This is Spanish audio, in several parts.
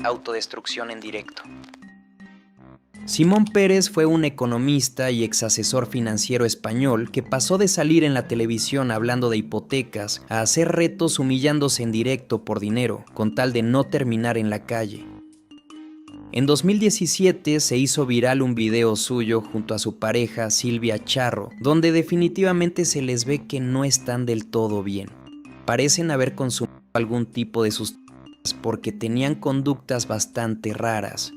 Autodestrucción en directo. Simón Pérez fue un economista y exasesor financiero español que pasó de salir en la televisión hablando de hipotecas a hacer retos humillándose en directo por dinero, con tal de no terminar en la calle. En 2017 se hizo viral un video suyo junto a su pareja Silvia Charro, donde definitivamente se les ve que no están del todo bien. Parecen haber consumido algún tipo de sustancias porque tenían conductas bastante raras.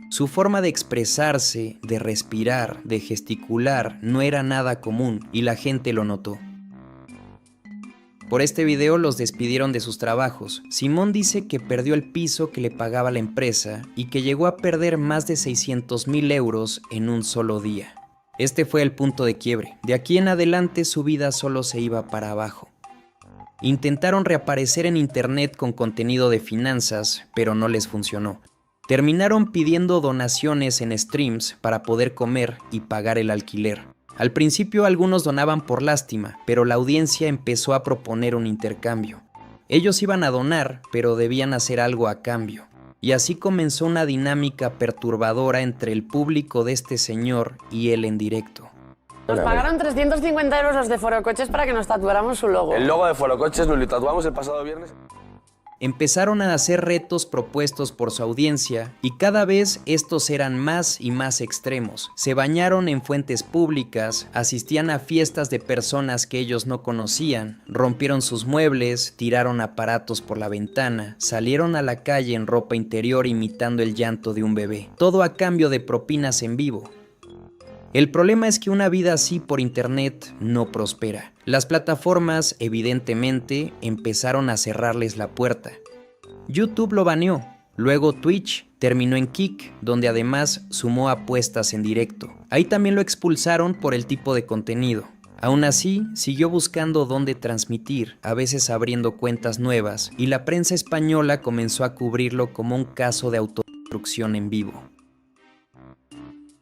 Su forma de expresarse, de respirar, de gesticular no era nada común y la gente lo notó. Por este video los despidieron de sus trabajos. Simón dice que perdió el piso que le pagaba la empresa y que llegó a perder más de 600,000 euros en un solo día. Este fue el punto de quiebre. De aquí en adelante su vida solo se iba para abajo. Intentaron reaparecer en internet con contenido de finanzas, pero no les funcionó. Terminaron pidiendo donaciones en streams para poder comer y pagar el alquiler. Al principio algunos donaban por lástima, pero la audiencia empezó a proponer un intercambio. Ellos iban a donar, pero debían hacer algo a cambio. Y así comenzó una dinámica perturbadora entre el público de este señor y él en directo. Nos pagaron 350 euros los de Forocoches para que nos tatuáramos su logo. El logo de Forocoches nos lo tatuamos el pasado viernes. Empezaron a hacer retos propuestos por su audiencia y cada vez estos eran más y más extremos. Se bañaron en fuentes públicas, asistían a fiestas de personas que ellos no conocían, rompieron sus muebles, tiraron aparatos por la ventana, salieron a la calle en ropa interior imitando el llanto de un bebé. Todo a cambio de propinas en vivo. El problema es que una vida así por internet no prospera. Las plataformas, evidentemente, empezaron a cerrarles la puerta. YouTube lo baneó, luego Twitch terminó en Kick, donde además sumó apuestas en directo. Ahí también lo expulsaron por el tipo de contenido. Aún así, siguió buscando dónde transmitir, a veces abriendo cuentas nuevas, y la prensa española comenzó a cubrirlo como un caso de autodestrucción en vivo.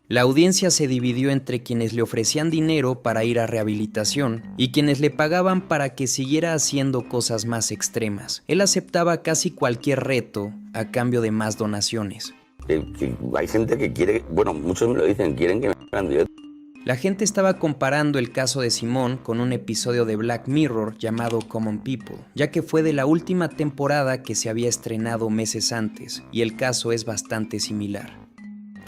La audiencia se dividió entre quienes le ofrecían dinero para ir a rehabilitación y quienes le pagaban para que siguiera haciendo cosas más extremas. Él aceptaba casi cualquier reto a cambio de más donaciones. Hay gente que quiere, bueno, muchos me lo dicen, quieren que me hagan directo. La gente estaba comparando el caso de Simón con un episodio de Black Mirror llamado Common People, ya que fue de la última temporada que se había estrenado meses antes, y el caso es bastante similar.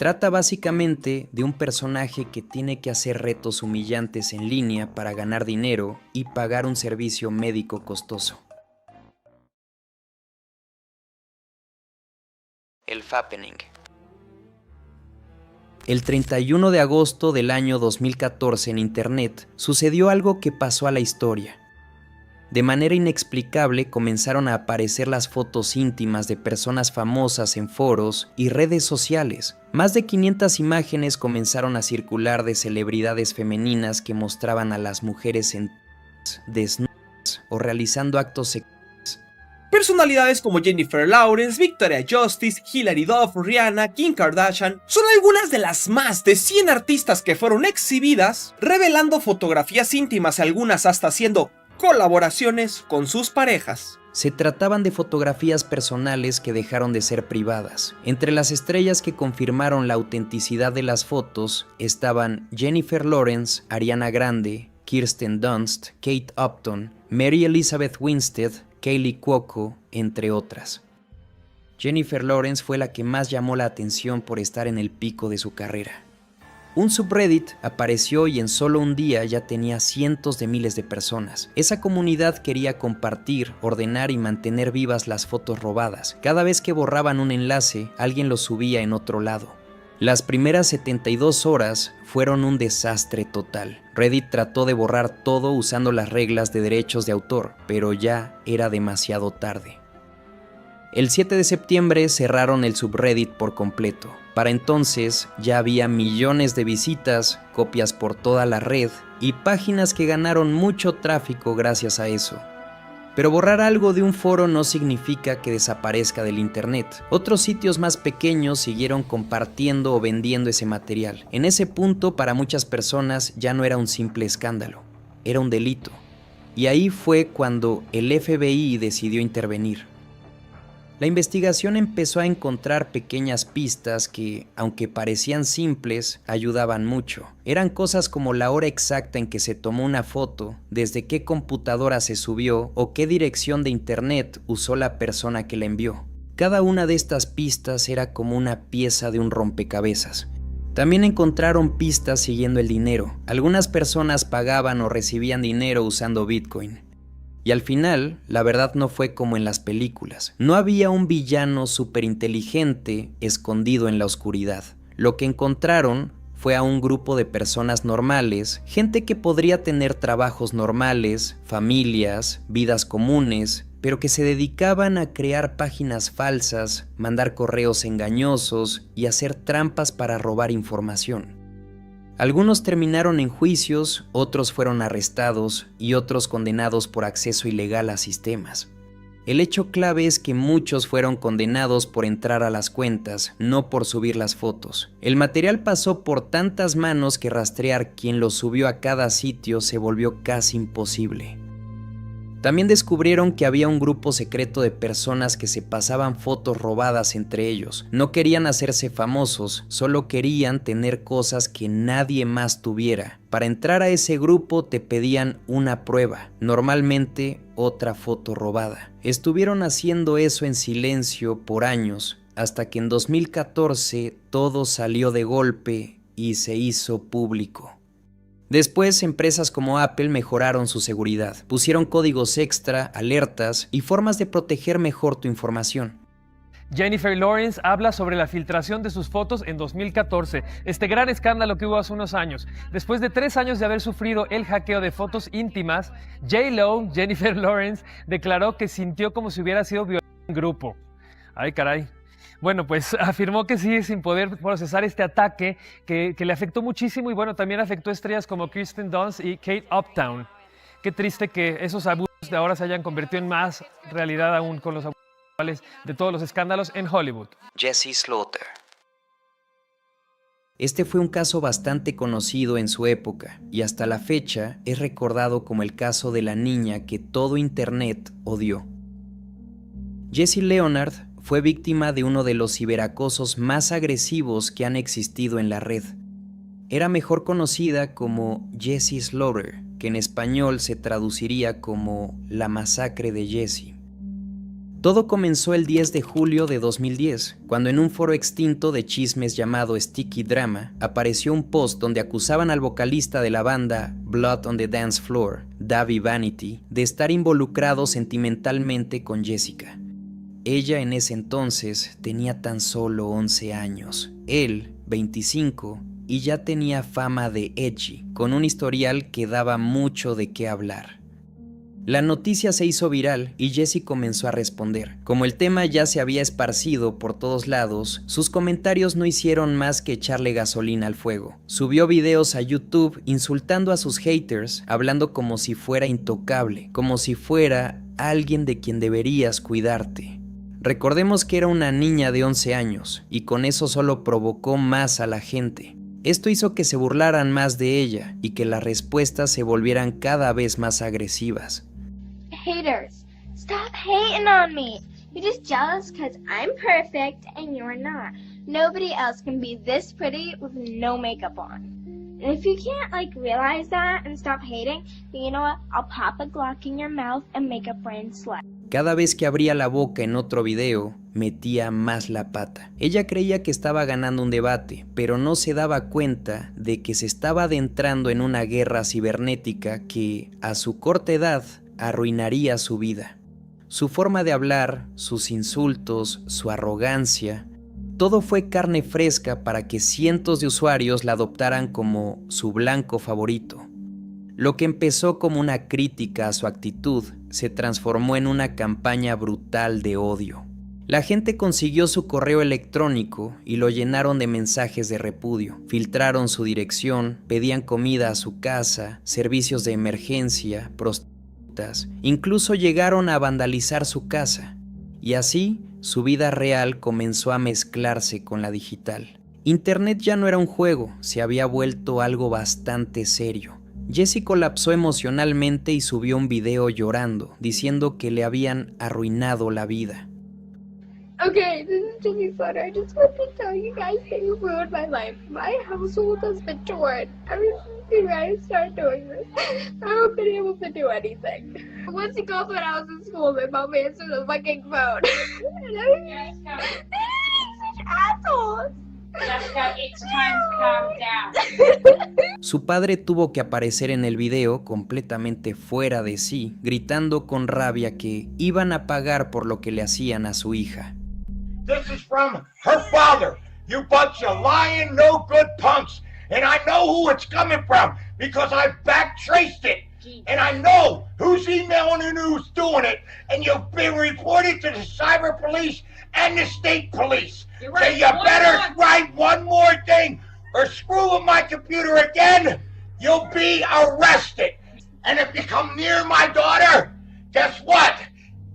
Trata básicamente de un personaje que tiene que hacer retos humillantes en línea para ganar dinero y pagar un servicio médico costoso. El Fappening. El 31 de agosto del año 2014 en internet sucedió algo que pasó a la historia. De manera inexplicable comenzaron a aparecer las fotos íntimas de personas famosas en foros y redes sociales. Más de 500 imágenes comenzaron a circular de celebridades femeninas que mostraban a las mujeres en desnudas o realizando actos sexuales. Personalidades como Jennifer Lawrence, Victoria Justice, Hilary Duff, Rihanna, Kim Kardashian son algunas de las más de 100 artistas que fueron exhibidas revelando fotografías íntimas, algunas hasta haciendo colaboraciones con sus parejas. Se trataban de fotografías personales que dejaron de ser privadas. Entre las estrellas que confirmaron la autenticidad de las fotos estaban Jennifer Lawrence, Ariana Grande, Kirsten Dunst, Kate Upton, Mary Elizabeth Winstead, Kaley Cuoco, entre otras. Jennifer Lawrence fue la que más llamó la atención por estar en el pico de su carrera. Un subreddit apareció y en solo un día ya tenía cientos de miles de personas. Esa comunidad quería compartir, ordenar y mantener vivas las fotos robadas. Cada vez que borraban un enlace, alguien lo subía en otro lado. Las primeras 72 horas fueron un desastre total. Reddit trató de borrar todo usando las reglas de derechos de autor, pero ya era demasiado tarde. El 7 de septiembre cerraron el subreddit por completo. Para entonces ya había millones de visitas, copias por toda la red y páginas que ganaron mucho tráfico gracias a eso. Pero borrar algo de un foro no significa que desaparezca del internet. Otros sitios más pequeños siguieron compartiendo o vendiendo ese material. En ese punto, para muchas personas ya no era un simple escándalo, era un delito. y ahí fue cuando el FBI decidió intervenir. La investigación empezó a encontrar pequeñas pistas que, aunque parecían simples, ayudaban mucho. Eran cosas como la hora exacta en que se tomó una foto, desde qué computadora se subió o qué dirección de internet usó la persona que la envió. Cada una de estas pistas era como una pieza de un rompecabezas. También encontraron pistas siguiendo el dinero. Algunas personas pagaban o recibían dinero usando Bitcoin. Y al final, la verdad no fue como en las películas. No había un villano superinteligente escondido en la oscuridad. Lo que encontraron fue a un grupo de personas normales, gente que podría tener trabajos normales, familias, vidas comunes, pero que se dedicaban a crear páginas falsas, mandar correos engañosos y hacer trampas para robar información. Algunos terminaron en juicios, otros fueron arrestados y otros condenados por acceso ilegal a sistemas. El hecho clave es que muchos fueron condenados por entrar a las cuentas, no por subir las fotos. El material pasó por tantas manos que rastrear quién lo subió a cada sitio se volvió casi imposible. También descubrieron que había un grupo secreto de personas que se pasaban fotos robadas entre ellos. No querían hacerse famosos, solo querían tener cosas que nadie más tuviera. Para entrar a ese grupo te pedían una prueba, normalmente otra foto robada. Estuvieron haciendo eso en silencio por años, hasta que en 2014 todo salió de golpe y se hizo público. Después, empresas como Apple mejoraron su seguridad, pusieron códigos extra, alertas y formas de proteger mejor tu información. Jennifer Lawrence habla sobre la filtración de sus fotos en 2014, este gran escándalo que hubo hace unos años. Después de 3 años de haber sufrido el hackeo de fotos íntimas, J.Lo, Jennifer Lawrence, declaró que sintió como si hubiera sido violada en grupo. Ay, caray. Bueno, pues afirmó que sigue sin poder procesar este ataque que le afectó muchísimo y bueno, también afectó a estrellas como Kirsten Dunst y Kate Upton. Qué triste que esos abusos de ahora se hayan convertido en más realidad aún con los abusos de todos los escándalos en Hollywood. Jesse Slaughter. Este fue un caso bastante conocido en su época y hasta la fecha es recordado como el caso de la niña que todo internet odió. Jessie Leonard fue víctima de uno de los ciberacosos más agresivos que han existido en la red. Era mejor conocida como Jessie Slaughter, que en español se traduciría como la masacre de Jessie. Todo comenzó el 10 de julio de 2010, cuando en un foro extinto de chismes llamado Sticky Drama, apareció un post donde acusaban al vocalista de la banda Blood on the Dance Floor, Davey Vanity, de estar involucrado sentimentalmente con Jessica. Ella en ese entonces tenía tan solo 11 años, él 25, y ya tenía fama de edgy, con un historial que daba mucho de qué hablar. La noticia se hizo viral y Jessie comenzó a responder. Como el tema ya se había esparcido por todos lados, sus comentarios no hicieron más que echarle gasolina al fuego. Subió videos a YouTube insultando a sus haters, hablando como si fuera intocable, como si fuera alguien de quien deberías cuidarte. Recordemos que era una niña de 11 años y con eso solo provocó más a la gente. Esto hizo que se burlaran más de ella y que las respuestas se volvieran cada vez más agresivas. Haters, stop hating on me. You're just jealous because I'm perfect and you're not. Nobody else can be this pretty with no makeup on. And if you can't realize that and stop hating, then you know what? I'll pop a Glock in your mouth and make a brain slut. Cada vez que abría la boca en otro video, metía más la pata. Ella creía que estaba ganando un debate, pero no se daba cuenta de que se estaba adentrando en una guerra cibernética que, a su corta edad, arruinaría su vida. Su forma de hablar, sus insultos, su arrogancia, todo fue carne fresca para que cientos de usuarios la adoptaran como su blanco favorito. Lo que empezó como una crítica a su actitud se transformó en una campaña brutal de odio. La gente consiguió su correo electrónico y lo llenaron de mensajes de repudio. Filtraron su dirección, pedían comida a su casa, servicios de emergencia, prostitutas, incluso llegaron a vandalizar su casa. Y así, su vida real comenzó a mezclarse con la digital. Internet ya no era un juego, se había vuelto algo bastante serio. Jesse colapsó emocionalmente y subió un video llorando, diciendo que le habían arruinado la vida. Okay, this is Jimmy Flutter. I just want to tell you guys that you ruined my life. My household has been torn ever since you guys started doing this. I haven't been able to do anything. Once you go when I was in school, my mom answered the fucking phone. And I was such assholes. Jessica, it's time to calm down. Su padre tuvo que aparecer en el video completamente fuera de sí, gritando con rabia que iban a pagar por lo que le hacían a su hija. This is from her father, you bunch of lying, no good punks. And I know who it's coming from because I've backtraced it. And I know who's emailing and who's doing it. And you've been reported to the cyber police and the state police. You're So right. you better write one more thing or screw with my computer again, you'll be arrested. And if you come near my daughter, guess what?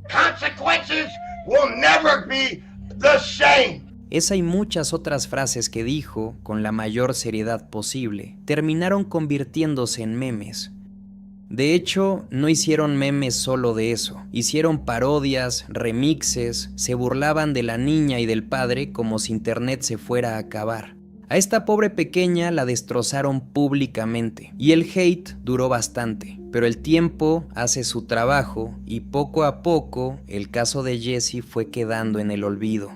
Consequences will never be the same. Esa y muchas otras frases que dijo, con la mayor seriedad posible, terminaron convirtiéndose en memes. De hecho, no hicieron memes solo de eso, hicieron parodias, remixes, se burlaban de la niña y del padre como si internet se fuera a acabar. A esta pobre pequeña la destrozaron públicamente, y el hate duró bastante, pero el tiempo hace su trabajo y poco a poco el caso de Jesse fue quedando en el olvido.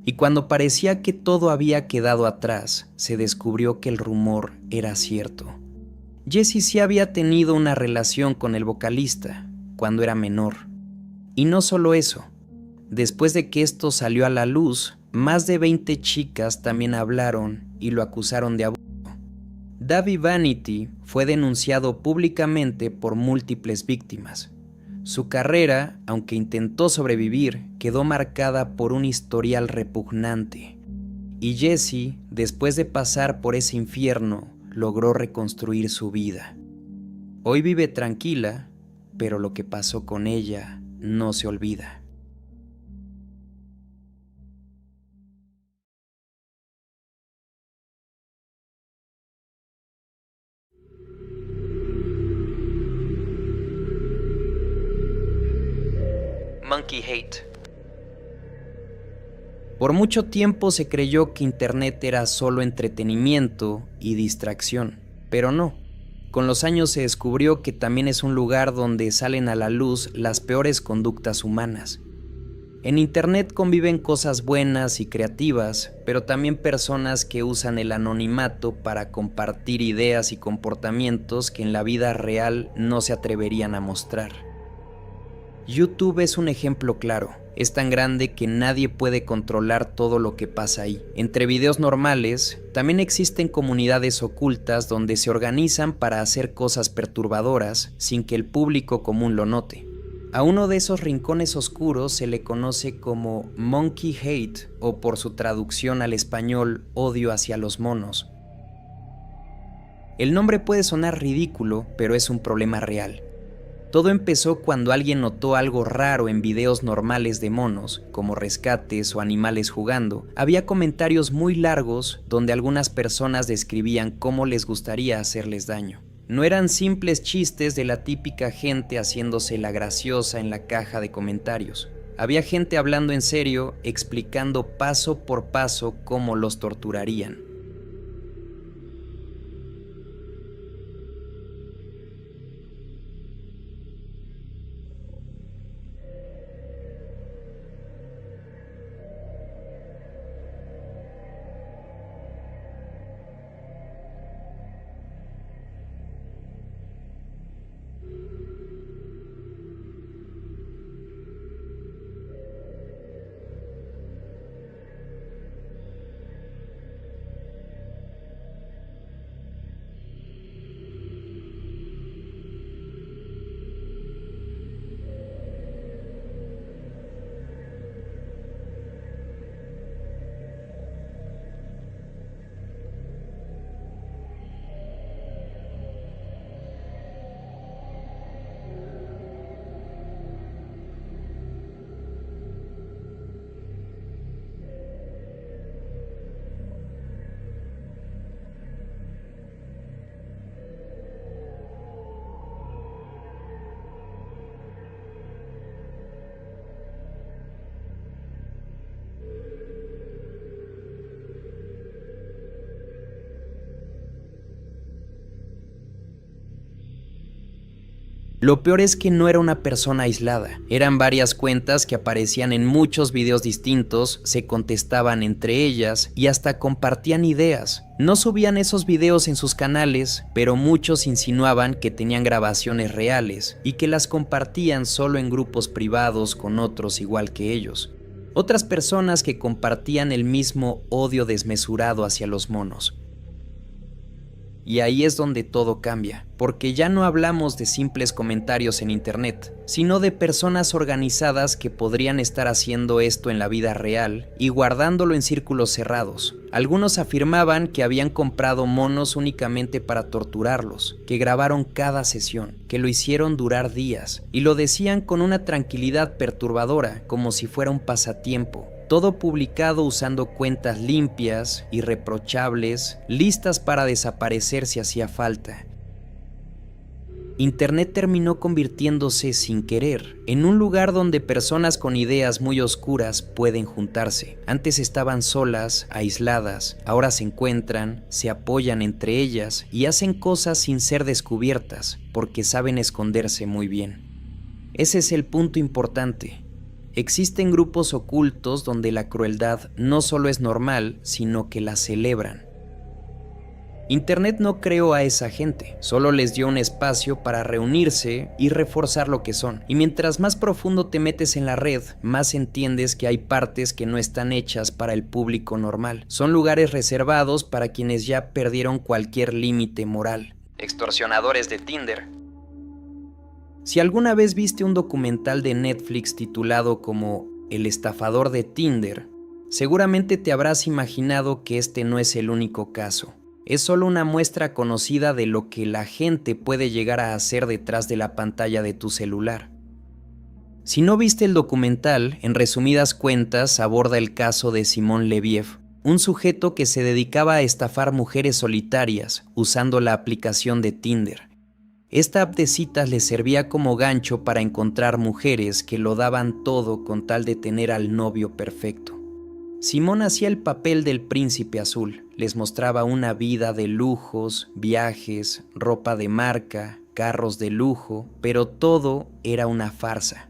Y cuando parecía que todo había quedado atrás, se descubrió que el rumor era cierto. Jesse sí había tenido una relación con el vocalista cuando era menor. Y no solo eso, después de que esto salió a la luz, más de 20 chicas también hablaron y lo acusaron de abuso. Davi Vanity fue denunciado públicamente por múltiples víctimas. Su carrera, aunque intentó sobrevivir, quedó marcada por un historial repugnante. Y Jesse, después de pasar por ese infierno, logró reconstruir su vida. Hoy vive tranquila, pero lo que pasó con ella no se olvida. Monkey Hate. Por mucho tiempo se creyó que Internet era solo entretenimiento y distracción, pero no. Con los años se descubrió que también es un lugar donde salen a la luz las peores conductas humanas. En Internet conviven cosas buenas y creativas, pero también personas que usan el anonimato para compartir ideas y comportamientos que en la vida real no se atreverían a mostrar. YouTube es un ejemplo claro. Es tan grande que nadie puede controlar todo lo que pasa ahí. Entre videos normales, también existen comunidades ocultas donde se organizan para hacer cosas perturbadoras sin que el público común lo note. A uno de esos rincones oscuros se le conoce como Monkey Hate o por su traducción al español, odio hacia los monos. El nombre puede sonar ridículo, pero es un problema real. Todo empezó cuando alguien notó algo raro en videos normales de monos, como rescates o animales jugando. Había comentarios muy largos donde algunas personas describían cómo les gustaría hacerles daño. No eran simples chistes de la típica gente haciéndose la graciosa en la caja de comentarios. Había gente hablando en serio, explicando paso por paso cómo los torturarían. Lo peor es que no era una persona aislada, eran varias cuentas que aparecían en muchos videos distintos, se contestaban entre ellas y hasta compartían ideas. No subían esos videos en sus canales, pero muchos insinuaban que tenían grabaciones reales y que las compartían solo en grupos privados con otros igual que ellos. Otras personas que compartían el mismo odio desmesurado hacia los monos. Y ahí es donde todo cambia, porque ya no hablamos de simples comentarios en internet, sino de personas organizadas que podrían estar haciendo esto en la vida real y guardándolo en círculos cerrados. Algunos afirmaban que habían comprado monos únicamente para torturarlos, que grabaron cada sesión, que lo hicieron durar días, y lo decían con una tranquilidad perturbadora, como si fuera un pasatiempo. Todo publicado usando cuentas limpias, irreprochables, listas para desaparecer si hacía falta. Internet terminó convirtiéndose sin querer en un lugar donde personas con ideas muy oscuras pueden juntarse. Antes estaban solas, aisladas, ahora se encuentran, se apoyan entre ellas y hacen cosas sin ser descubiertas porque saben esconderse muy bien. Ese es el punto importante. Existen grupos ocultos donde la crueldad no solo es normal, sino que la celebran. Internet no creó a esa gente, solo les dio un espacio para reunirse y reforzar lo que son. Y mientras más profundo te metes en la red, más entiendes que hay partes que no están hechas para el público normal. Son lugares reservados para quienes ya perdieron cualquier límite moral. Extorsionadores de Tinder. Si alguna vez viste un documental de Netflix titulado como El estafador de Tinder, seguramente te habrás imaginado que este no es el único caso. Es solo una muestra conocida de lo que la gente puede llegar a hacer detrás de la pantalla de tu celular. Si no viste el documental, en resumidas cuentas aborda el caso de Simón Leviev, un sujeto que se dedicaba a estafar mujeres solitarias usando la aplicación de Tinder. Esta app de citas le servía como gancho para encontrar mujeres que lo daban todo con tal de tener al novio perfecto. Simón hacía el papel del príncipe azul, les mostraba una vida de lujos, viajes, ropa de marca, carros de lujo, pero todo era una farsa.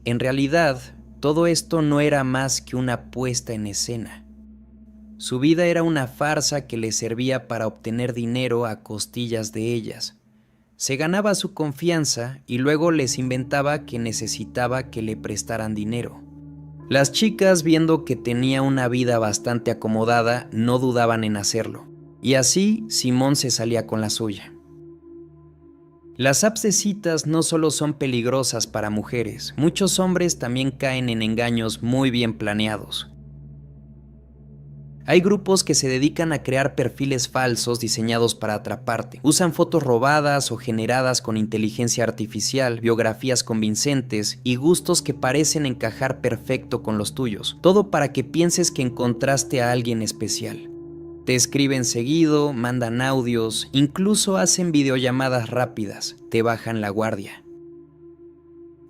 En realidad, todo esto no era más que una puesta en escena. Su vida era una farsa que le servía para obtener dinero a costillas de ellas. Se ganaba su confianza y luego les inventaba que necesitaba que le prestaran dinero. Las chicas, viendo que tenía una vida bastante acomodada, no dudaban en hacerlo. Y así, Simón se salía con la suya. Las apps de citas no solo son peligrosas para mujeres, muchos hombres también caen en engaños muy bien planeados. Hay grupos que se dedican a crear perfiles falsos diseñados para atraparte. Usan fotos robadas o generadas con inteligencia artificial, biografías convincentes y gustos que parecen encajar perfecto con los tuyos. Todo para que pienses que encontraste a alguien especial. Te escriben seguido, mandan audios, incluso hacen videollamadas rápidas, te bajan la guardia.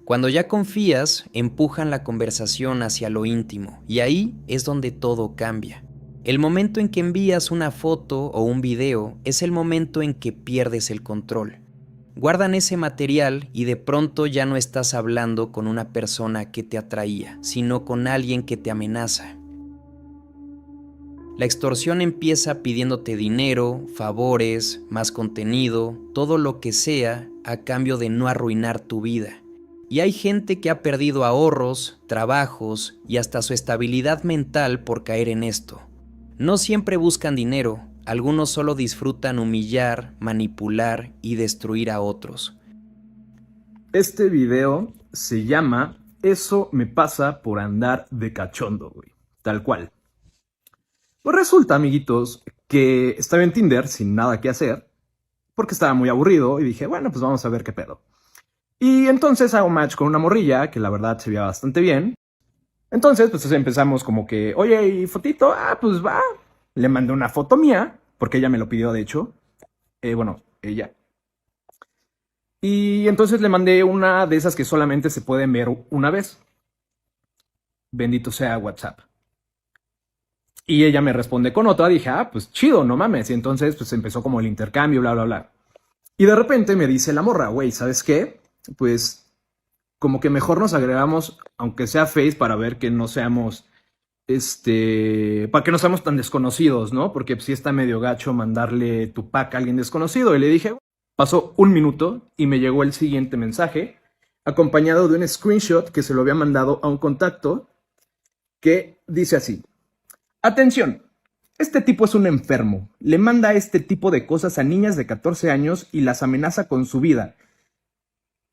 Cuando ya confías, empujan la conversación hacia lo íntimo y ahí es donde todo cambia. El momento en que envías una foto o un video es el momento en que pierdes el control. Guardan ese material y de pronto ya no estás hablando con una persona que te atraía, sino con alguien que te amenaza. La extorsión empieza pidiéndote dinero, favores, más contenido, todo lo que sea a cambio de no arruinar tu vida. Y hay gente que ha perdido ahorros, trabajos y hasta su estabilidad mental por caer en esto. No siempre buscan dinero, algunos solo disfrutan humillar, manipular y destruir a otros. Este video se llama Eso me pasa por andar de cachondo, güey. Tal cual. Pues resulta, amiguitos, que estaba en Tinder sin nada que hacer, porque estaba muy aburrido y dije, bueno, pues vamos a ver qué pedo. Y entonces hago match con una morrilla que la verdad se veía bastante bien. Entonces, pues empezamos como que, oye, ¿y fotito? Ah, pues va. Le mandé una foto mía, porque ella me lo pidió, de hecho. Ella. Y entonces le mandé una de esas que solamente se pueden ver una vez. Bendito sea WhatsApp. Y ella me responde con otra. Dije, ah, pues chido, no mames. Y entonces, pues empezó como el intercambio, bla, bla, bla. Y de repente me dice la morra, güey, ¿sabes qué? Pues como que mejor nos agregamos, aunque sea Face, para ver que no seamos, para que no seamos tan desconocidos, ¿no? Porque sí está medio gacho mandarle tu pack a alguien desconocido. Y le dije, pasó un minuto y me llegó el siguiente mensaje, acompañado de un screenshot que se lo había mandado a un contacto, que dice así: atención, este tipo es un enfermo, le manda este tipo de cosas a niñas de 14 años y las amenaza con su vida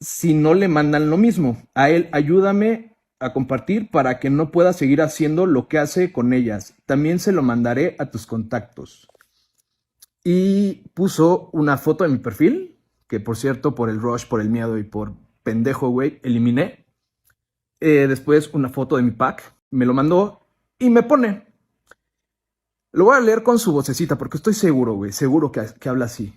si no le mandan lo mismo. A él, ayúdame a compartir para que no pueda seguir haciendo lo que hace con ellas. También se lo mandaré a tus contactos. Y puso una foto de mi perfil, que por cierto, por el rush, por el miedo y por pendejo, güey, eliminé. Después una foto de mi pack, me lo mandó y me pone. Lo voy a leer con su vocecita porque estoy seguro, güey, seguro que habla así.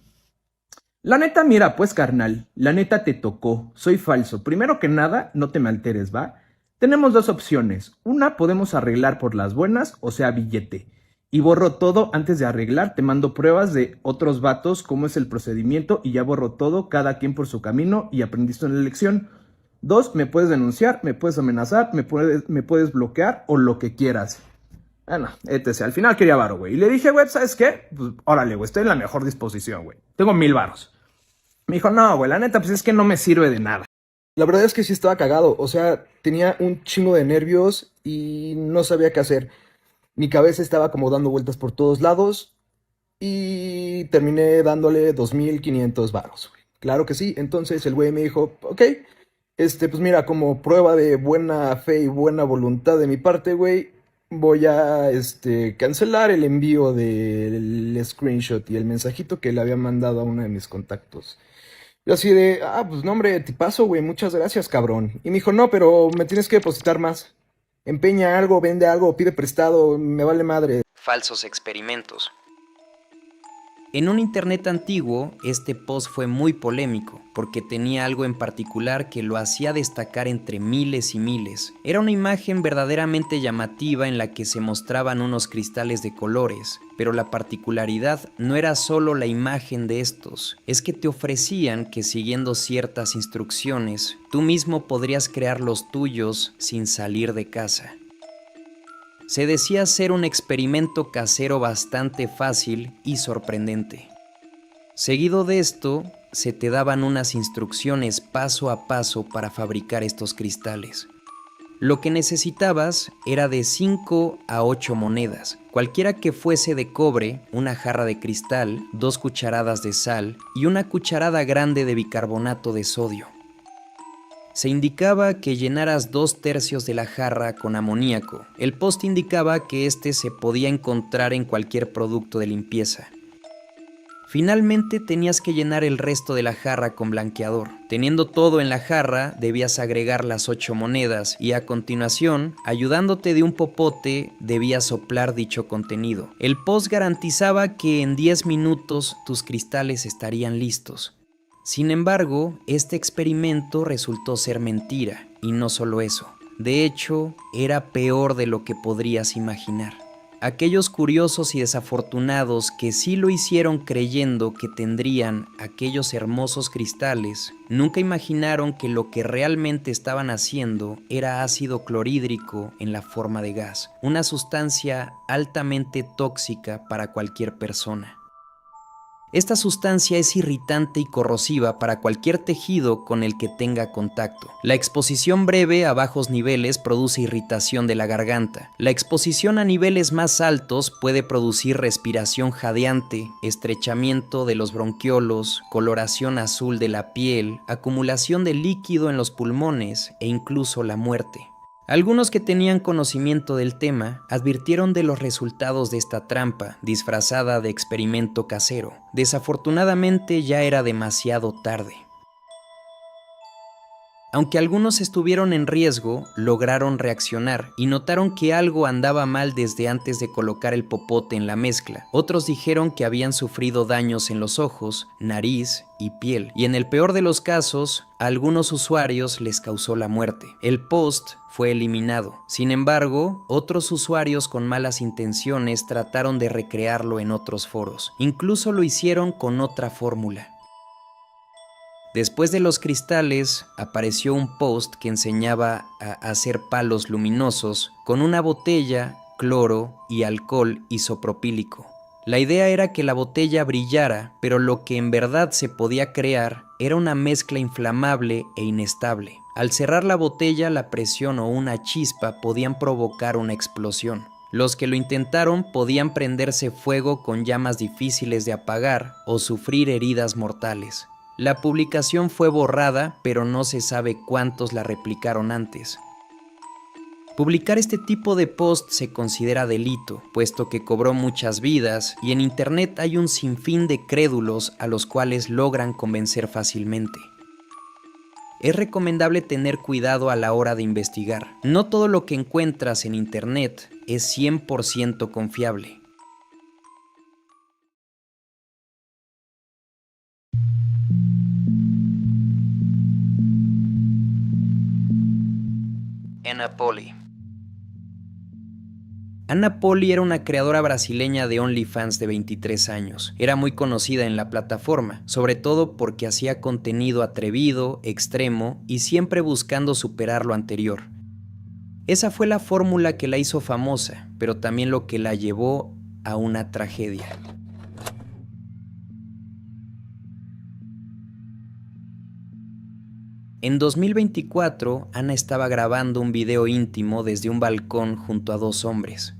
La neta, mira, pues carnal, la neta te tocó, soy falso. Primero que nada, no te me alteres, ¿va? Tenemos dos opciones. Una, podemos arreglar por las buenas, o sea, billete. Y borro todo antes de arreglar, te mando pruebas de otros vatos, cómo es el procedimiento y ya borro todo, cada quien por su camino y aprendiste una lección. Dos, me puedes denunciar, me puedes amenazar, me puedes bloquear o lo que quieras. Bueno, etc. Al final quería varo, güey. Y le dije, güey, ¿sabes qué? Pues órale, güey, estoy en la mejor disposición, güey. Tengo 1000 varos. Me dijo, no, güey, la neta, pues es que no me sirve de nada. La verdad es que sí estaba cagado. O sea, tenía un chingo de nervios y no sabía qué hacer. Mi cabeza estaba como dando vueltas por todos lados y terminé dándole 2500 varos, güey. Claro que sí. Entonces el güey me dijo, ok, pues mira, como prueba de buena fe y buena voluntad de mi parte, güey, voy a cancelar el envío del screenshot y el mensajito que le había mandado a uno de mis contactos. Yo así de, pues no, hombre, tipazo, güey, muchas gracias, cabrón. Y me dijo, no, pero me tienes que depositar más. Empeña algo, vende algo, pide prestado, me vale madre. Falsos experimentos. En un internet antiguo, este post fue muy polémico, porque tenía algo en particular que lo hacía destacar entre miles y miles. Era una imagen verdaderamente llamativa en la que se mostraban unos cristales de colores, pero la particularidad no era solo la imagen de estos, es que te ofrecían que siguiendo ciertas instrucciones, tú mismo podrías crear los tuyos sin salir de casa. Se decía ser un experimento casero bastante fácil y sorprendente. Seguido de esto, se te daban unas instrucciones paso a paso para fabricar estos cristales. Lo que necesitabas era de 5 a 8 monedas, cualquiera que fuese de cobre, una jarra de cristal, 2 cucharadas de sal y una cucharada grande de bicarbonato de sodio. Se indicaba que llenaras 2/3 de la jarra con amoníaco. El post indicaba que este se podía encontrar en cualquier producto de limpieza. Finalmente tenías que llenar el resto de la jarra con blanqueador. Teniendo todo en la jarra, debías agregar las 8 monedas y a continuación, ayudándote de un popote, debías soplar dicho contenido. El post garantizaba que en 10 minutos tus cristales estarían listos. Sin embargo, este experimento resultó ser mentira, y no solo eso. De hecho, era peor de lo que podrías imaginar. Aquellos curiosos y desafortunados que sí lo hicieron creyendo que tendrían aquellos hermosos cristales, nunca imaginaron que lo que realmente estaban haciendo era ácido clorhídrico en la forma de gas, una sustancia altamente tóxica para cualquier persona. Esta sustancia es irritante y corrosiva para cualquier tejido con el que tenga contacto. La exposición breve a bajos niveles produce irritación de la garganta. La exposición a niveles más altos puede producir respiración jadeante, estrechamiento de los bronquiolos, coloración azul de la piel, acumulación de líquido en los pulmones e incluso la muerte. Algunos que tenían conocimiento del tema advirtieron de los resultados de esta trampa disfrazada de experimento casero. Desafortunadamente ya era demasiado tarde. Aunque algunos estuvieron en riesgo, lograron reaccionar y notaron que algo andaba mal desde antes de colocar el popote en la mezcla. Otros dijeron que habían sufrido daños en los ojos, nariz y piel, y en el peor de los casos, a algunos usuarios les causó la muerte. El post fue eliminado. Sin embargo, otros usuarios con malas intenciones trataron de recrearlo en otros foros. Incluso lo hicieron con otra fórmula. Después de los cristales, apareció un post que enseñaba a hacer palos luminosos con una botella, cloro y alcohol isopropílico. La idea era que la botella brillara, pero lo que en verdad se podía crear era una mezcla inflamable e inestable. Al cerrar la botella, la presión o una chispa podían provocar una explosión. Los que lo intentaron podían prenderse fuego con llamas difíciles de apagar o sufrir heridas mortales. La publicación fue borrada, pero no se sabe cuántos la replicaron antes. Publicar este tipo de post se considera delito, puesto que cobró muchas vidas y en internet hay un sinfín de crédulos a los cuales logran convencer fácilmente. Es recomendable tener cuidado a la hora de investigar. No todo lo que encuentras en internet es 100% confiable. Ana Poli. Ana Poli era una creadora brasileña de OnlyFans de 23 años. Era muy conocida en la plataforma, sobre todo porque hacía contenido atrevido, extremo y siempre buscando superar lo anterior. Esa fue la fórmula que la hizo famosa, pero también lo que la llevó a una tragedia. En 2024, Ana estaba grabando un video íntimo desde un balcón junto a 2 hombres.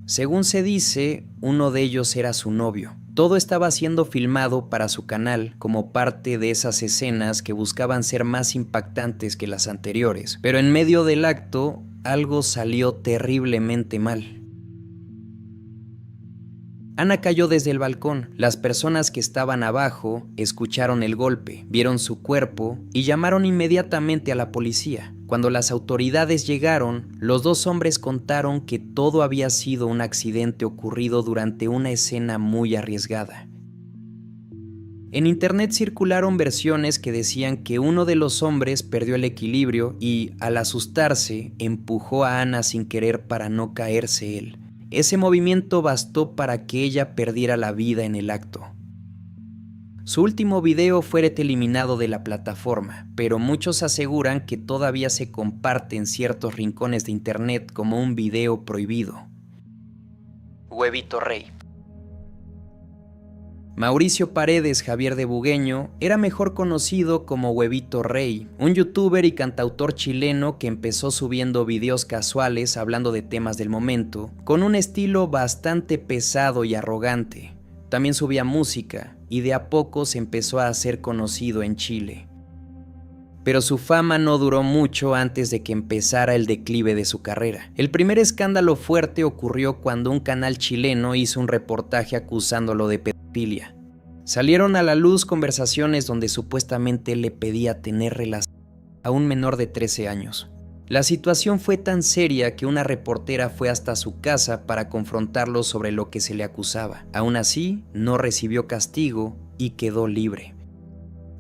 Según se dice, uno de ellos era su novio. Todo estaba siendo filmado para su canal como parte de esas escenas que buscaban ser más impactantes que las anteriores. Pero en medio del acto, algo salió terriblemente mal. Ana cayó desde el balcón. Las personas que estaban abajo escucharon el golpe, vieron su cuerpo y llamaron inmediatamente a la policía. Cuando las autoridades llegaron, los 2 hombres contaron que todo había sido un accidente ocurrido durante una escena muy arriesgada. En internet circularon versiones que decían que uno de los hombres perdió el equilibrio y, al asustarse, empujó a Ana sin querer para no caerse él. Ese movimiento bastó para que ella perdiera la vida en el acto. Su último video fue eliminado de la plataforma, pero muchos aseguran que todavía se comparte en ciertos rincones de internet como un video prohibido. Huevito Rey. Mauricio Paredes Javier de Bugueño era mejor conocido como Huevito Rey, un youtuber y cantautor chileno que empezó subiendo videos casuales hablando de temas del momento, con un estilo bastante pesado y arrogante. También subía música y de a poco se empezó a hacer conocido en Chile. Pero su fama no duró mucho antes de que empezara el declive de su carrera. El primer escándalo fuerte ocurrió cuando un canal chileno hizo un reportaje acusándolo de pedofilia. Salieron a la luz conversaciones donde supuestamente le pedía tener relación a un menor de 13 años. La situación fue tan seria que una reportera fue hasta su casa para confrontarlo sobre lo que se le acusaba. Aún así, no recibió castigo y quedó libre.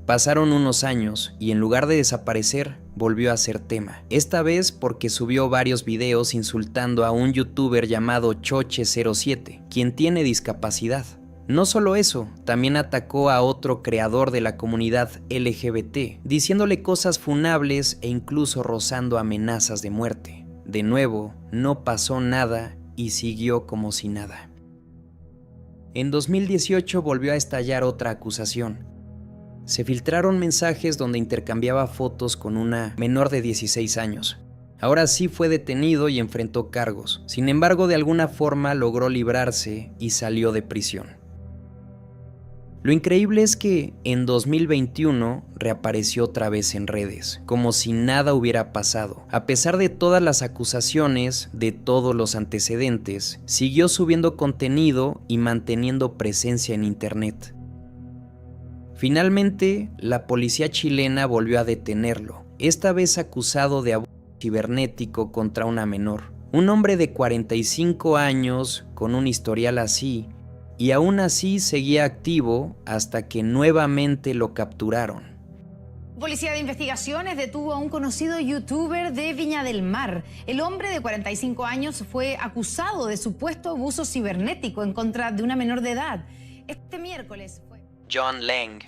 Pasaron unos años y en lugar de desaparecer, volvió a ser tema. Esta vez porque subió varios videos insultando a un youtuber llamado Choche07, quien tiene discapacidad. No solo eso, también atacó a otro creador de la comunidad LGBT, diciéndole cosas funables e incluso rozando amenazas de muerte. De nuevo, no pasó nada y siguió como si nada. En 2018 volvió a estallar otra acusación. Se filtraron mensajes donde intercambiaba fotos con una menor de 16 años. Ahora sí fue detenido y enfrentó cargos. Sin embargo, de alguna forma logró librarse y salió de prisión. Lo increíble es que en 2021 reapareció otra vez en redes, como si nada hubiera pasado. A pesar de todas las acusaciones, de todos los antecedentes, siguió subiendo contenido y manteniendo presencia en internet. Finalmente, la policía chilena volvió a detenerlo, esta vez acusado de abuso cibernético contra una menor. Un hombre de 45 años con un historial así, y aún así seguía activo hasta que nuevamente lo capturaron. Policía de Investigaciones detuvo a un conocido youtuber de Viña del Mar. El hombre de 45 años fue acusado de supuesto abuso cibernético en contra de una menor de edad. Este miércoles fue... John Lang.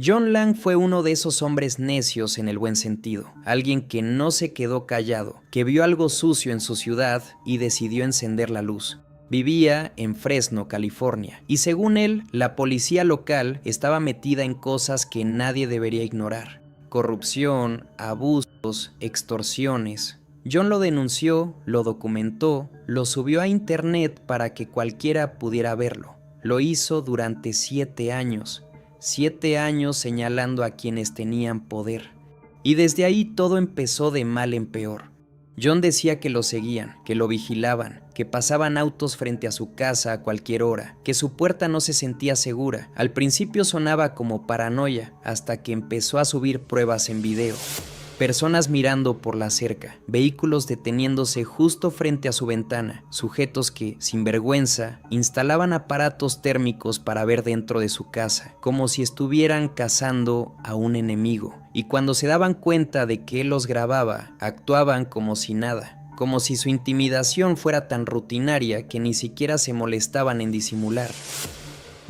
John Lang fue uno de esos hombres necios en el buen sentido, alguien que no se quedó callado, que vio algo sucio en su ciudad y decidió encender la luz. Vivía en Fresno, California, y según él, la policía local estaba metida en cosas que nadie debería ignorar: corrupción, abusos, extorsiones. John lo denunció, lo documentó, lo subió a internet para que cualquiera pudiera verlo. Lo hizo durante 7 años. 7 años señalando a quienes tenían poder. Y desde ahí todo empezó de mal en peor. John decía que lo seguían, que lo vigilaban, que pasaban autos frente a su casa a cualquier hora, que su puerta no se sentía segura. Al principio sonaba como paranoia, hasta que empezó a subir pruebas en video. Personas mirando por la cerca, vehículos deteniéndose justo frente a su ventana, sujetos que, sin vergüenza, instalaban aparatos térmicos para ver dentro de su casa, como si estuvieran cazando a un enemigo. Y cuando se daban cuenta de que él los grababa, actuaban como si nada, como si su intimidación fuera tan rutinaria que ni siquiera se molestaban en disimular.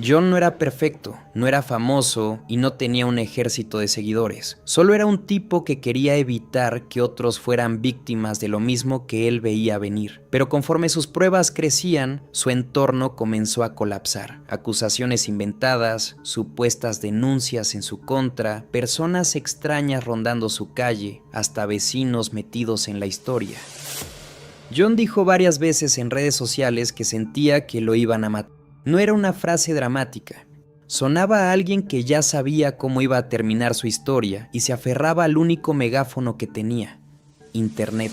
John no era perfecto, no era famoso y no tenía un ejército de seguidores. Solo era un tipo que quería evitar que otros fueran víctimas de lo mismo que él veía venir. Pero conforme sus pruebas crecían, su entorno comenzó a colapsar. Acusaciones inventadas, supuestas denuncias en su contra, personas extrañas rondando su calle, hasta vecinos metidos en la historia. John dijo varias veces en redes sociales que sentía que lo iban a matar. No era una frase dramática. Sonaba a alguien que ya sabía cómo iba a terminar su historia y se aferraba al único megáfono que tenía: Internet.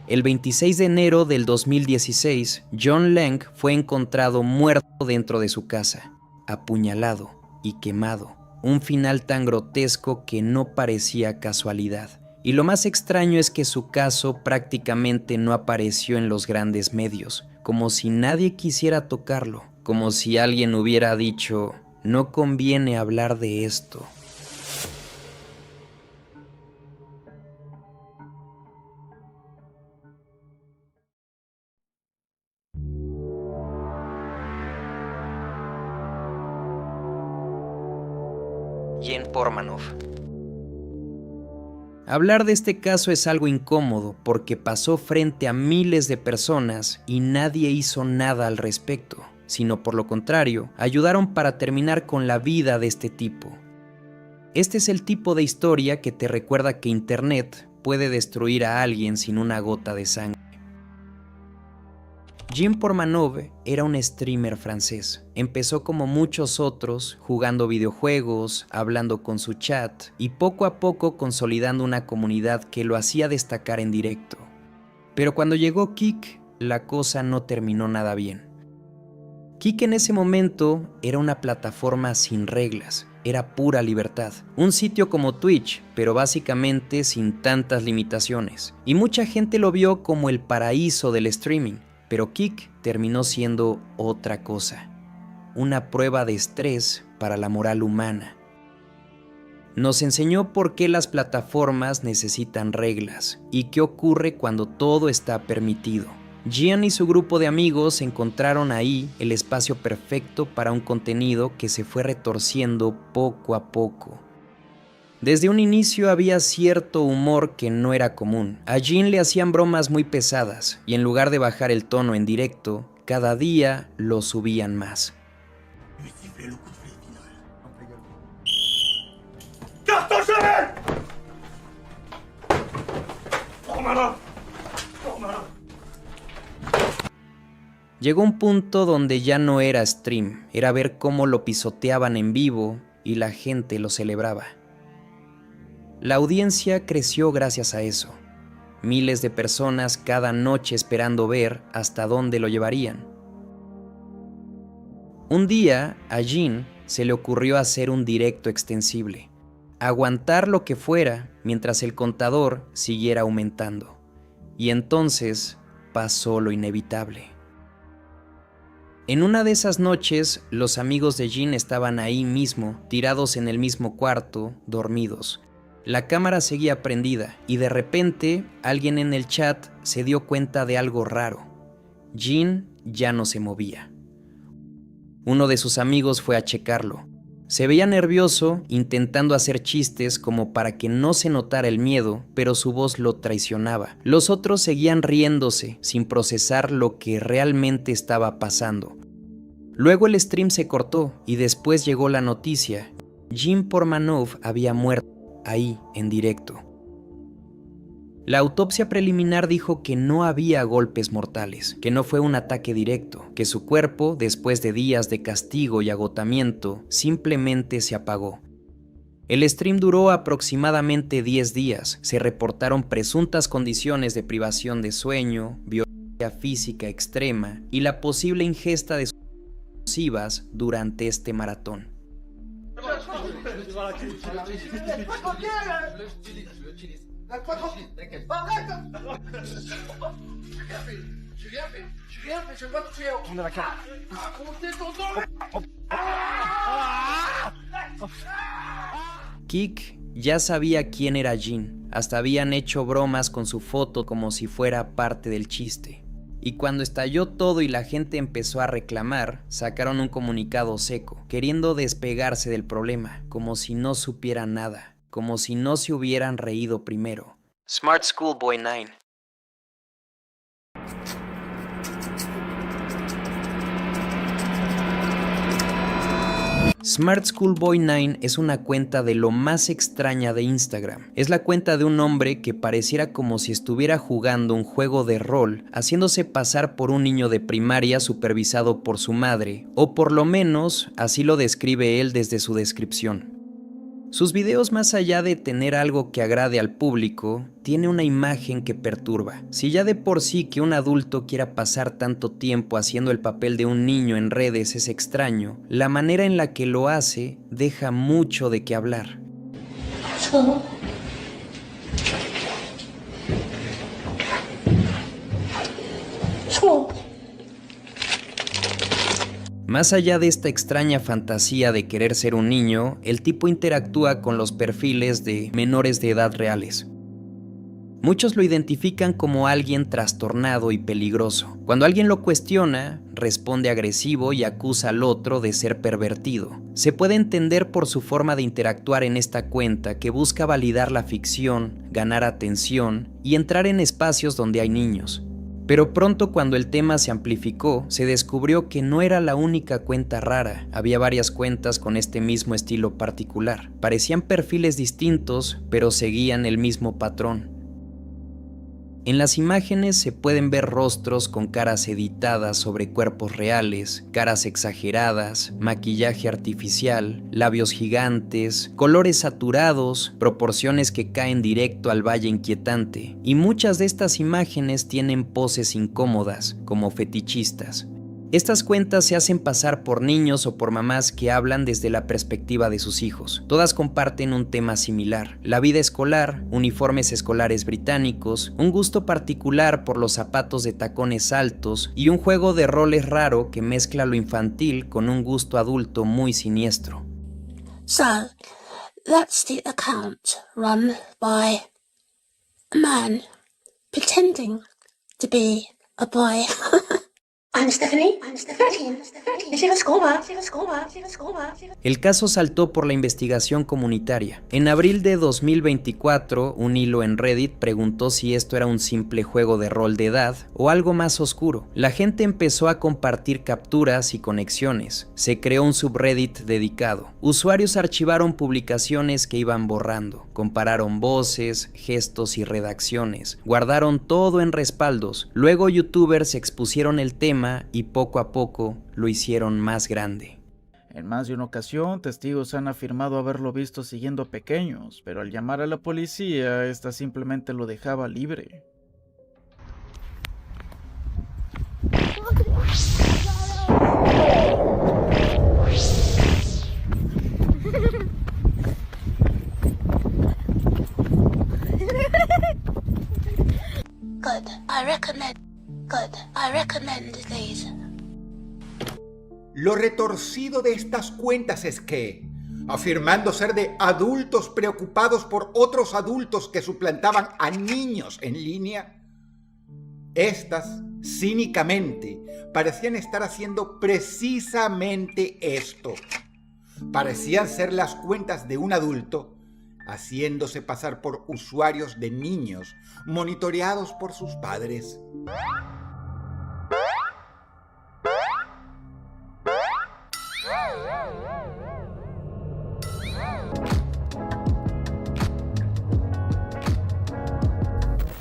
El 26 de enero del 2016, John Lang fue encontrado muerto dentro de su casa, apuñalado y quemado. Un final tan grotesco que no parecía casualidad. Y lo más extraño es que su caso prácticamente no apareció en los grandes medios, como si nadie quisiera tocarlo, como si alguien hubiera dicho: no conviene hablar de esto. Jen Pormanov. Hablar de este caso es algo incómodo porque pasó frente a miles de personas y nadie hizo nada al respecto, sino por lo contrario, ayudaron para terminar con la vida de este tipo. Este es el tipo de historia que te recuerda que Internet puede destruir a alguien sin una gota de sangre. Jen Pormanov era un streamer francés. Empezó como muchos otros, jugando videojuegos, hablando con su chat y poco a poco consolidando una comunidad que lo hacía destacar en directo. Pero cuando llegó Kick, la cosa no terminó nada bien. Kick en ese momento era una plataforma sin reglas, era pura libertad. Un sitio como Twitch, pero básicamente sin tantas limitaciones. Y mucha gente lo vio como el paraíso del streaming. Pero Kick terminó siendo otra cosa, una prueba de estrés para la moral humana. Nos enseñó por qué las plataformas necesitan reglas y qué ocurre cuando todo está permitido. Jen y su grupo de amigos encontraron ahí el espacio perfecto para un contenido que se fue retorciendo poco a poco. Desde un inicio había cierto humor que no era común. A Jen le hacían bromas muy pesadas y en lugar de bajar el tono en directo, cada día lo subían más. Llegó un punto donde ya no era stream, era ver cómo lo pisoteaban en vivo y la gente lo celebraba. La audiencia creció gracias a eso. Miles de personas cada noche esperando ver hasta dónde lo llevarían. Un día, a Jen se le ocurrió hacer un directo extensible, aguantar lo que fuera mientras el contador siguiera aumentando. Y entonces pasó lo inevitable. En una de esas noches, los amigos de Jen estaban ahí mismo, tirados en el mismo cuarto, dormidos. La cámara seguía prendida y de repente alguien en el chat se dio cuenta de algo raro. Jen ya no se movía. Uno de sus amigos fue a checarlo. Se veía nervioso, intentando hacer chistes como para que no se notara el miedo, pero su voz lo traicionaba. Los otros seguían riéndose, sin procesar lo que realmente estaba pasando. Luego el stream se cortó y después llegó la noticia. Jim Portmanov había muerto, ahí, en directo. La autopsia preliminar dijo que no había golpes mortales, que no fue un ataque directo, que su cuerpo, después de días de castigo y agotamiento, simplemente se apagó. El stream duró aproximadamente 10 días, se reportaron presuntas condiciones de privación de sueño, violencia física extrema y la posible ingesta de explosivas durante este maratón. Kik ya sabía quién era Jin, hasta habían hecho bromas con su foto como si fuera parte del chiste. Y cuando estalló todo y la gente empezó a reclamar, sacaron un comunicado seco, queriendo despegarse del problema, como si no supieran nada, como si no se hubieran reído primero. Smart Schoolboy 9. Smart Schoolboy 9 es una cuenta de lo más extraña de Instagram. Es la cuenta de un hombre que pareciera como si estuviera jugando un juego de rol, haciéndose pasar por un niño de primaria supervisado por su madre, o por lo menos así lo describe él desde su descripción. Sus videos, más allá de tener algo que agrade al público, tiene una imagen que perturba. Si ya de por sí que un adulto quiera pasar tanto tiempo haciendo el papel de un niño en redes es extraño, la manera en la que lo hace deja mucho de qué hablar. Más allá de esta extraña fantasía de querer ser un niño, el tipo interactúa con los perfiles de menores de edad reales. Muchos lo identifican como alguien trastornado y peligroso. Cuando alguien lo cuestiona, responde agresivo y acusa al otro de ser pervertido. Se puede entender por su forma de interactuar en esta cuenta que busca validar la ficción, ganar atención y entrar en espacios donde hay niños. Pero pronto, cuando el tema se amplificó, se descubrió que no era la única cuenta rara. Había varias cuentas con este mismo estilo particular. Parecían perfiles distintos, pero seguían el mismo patrón. En las imágenes se pueden ver rostros con caras editadas sobre cuerpos reales, caras exageradas, maquillaje artificial, labios gigantes, colores saturados, proporciones que caen directo al valle inquietante, y muchas de estas imágenes tienen poses incómodas, como fetichistas. Estas cuentas se hacen pasar por niños o por mamás que hablan desde la perspectiva de sus hijos. Todas comparten un tema similar: la vida escolar, uniformes escolares británicos, un gusto particular por los zapatos de tacones altos y un juego de roles raro que mezcla lo infantil con un gusto adulto muy siniestro. So, that's the account run by a man pretending to be a boy. I'm Stephanie. El caso saltó por la investigación comunitaria. En abril de 2024, un hilo en Reddit preguntó si esto era un simple juego de rol de edad o algo más oscuro. La gente empezó a compartir capturas y conexiones. Se creó un subreddit dedicado. Usuarios archivaron publicaciones que iban borrando, compararon voces, gestos y redacciones, guardaron todo en respaldos. Luego youtubers expusieron el tema y poco a poco lo hicieron más grande. En más de una ocasión, testigos han afirmado haberlo visto siguiendo pequeños, pero al llamar a la policía, esta simplemente lo dejaba libre. Good, I recommend these. Lo retorcido de estas cuentas es que, afirmando ser de adultos preocupados por otros adultos que suplantaban a niños en línea, estas, cínicamente, parecían estar haciendo precisamente esto. parecían ser las cuentas de un adulto, haciéndose pasar por usuarios de niños, monitoreados por sus padres.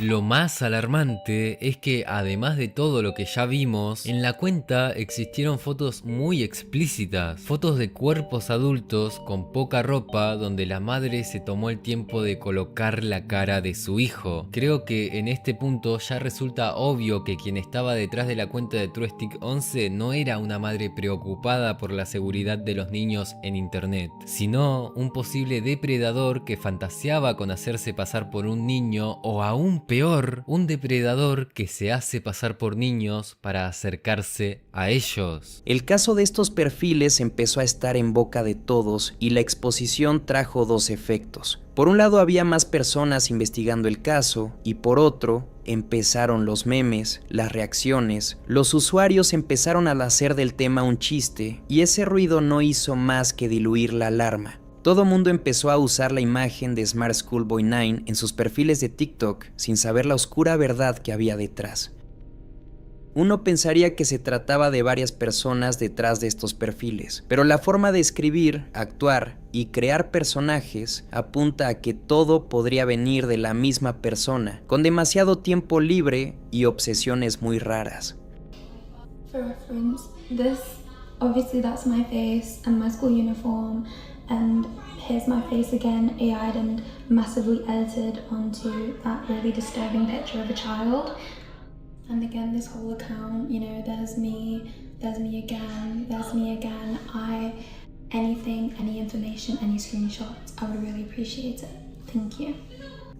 Lo más alarmante es que, además de todo lo que ya vimos, en la cuenta existieron fotos muy explícitas, fotos de cuerpos adultos con poca ropa donde la madre se tomó el tiempo de colocar la cara de su hijo. Creo que en este punto ya resulta obvio que quien estaba detrás de la cuenta de TrueStick11 no era una madre preocupada por la seguridad de los niños en internet, sino un posible depredador que fantaseaba con hacerse pasar por un niño, o aún peor, un depredador que se hace pasar por niños para acercarse a ellos. El caso de estos perfiles empezó a estar en boca de todos y la exposición trajo dos efectos. Por un lado había más personas investigando el caso y por otro empezaron los memes, las reacciones, los usuarios empezaron a hacer del tema un chiste y ese ruido no hizo más que diluir la alarma. Todo mundo empezó a usar la imagen de Smart Schoolboy 9 en sus perfiles de TikTok sin saber la oscura verdad que había detrás. Uno pensaría que se trataba de varias personas detrás de estos perfiles, pero la forma de escribir, actuar y crear personajes apunta a que todo podría venir de la misma persona, con demasiado tiempo libre y obsesiones muy raras. For reference, obviously that's my face and my school uniform. And here's my face again, AI'd and massively edited onto that really disturbing picture of a child. And again, this whole account, you know, there's me again, anything, any information, any screenshots, I would really appreciate it. Thank you.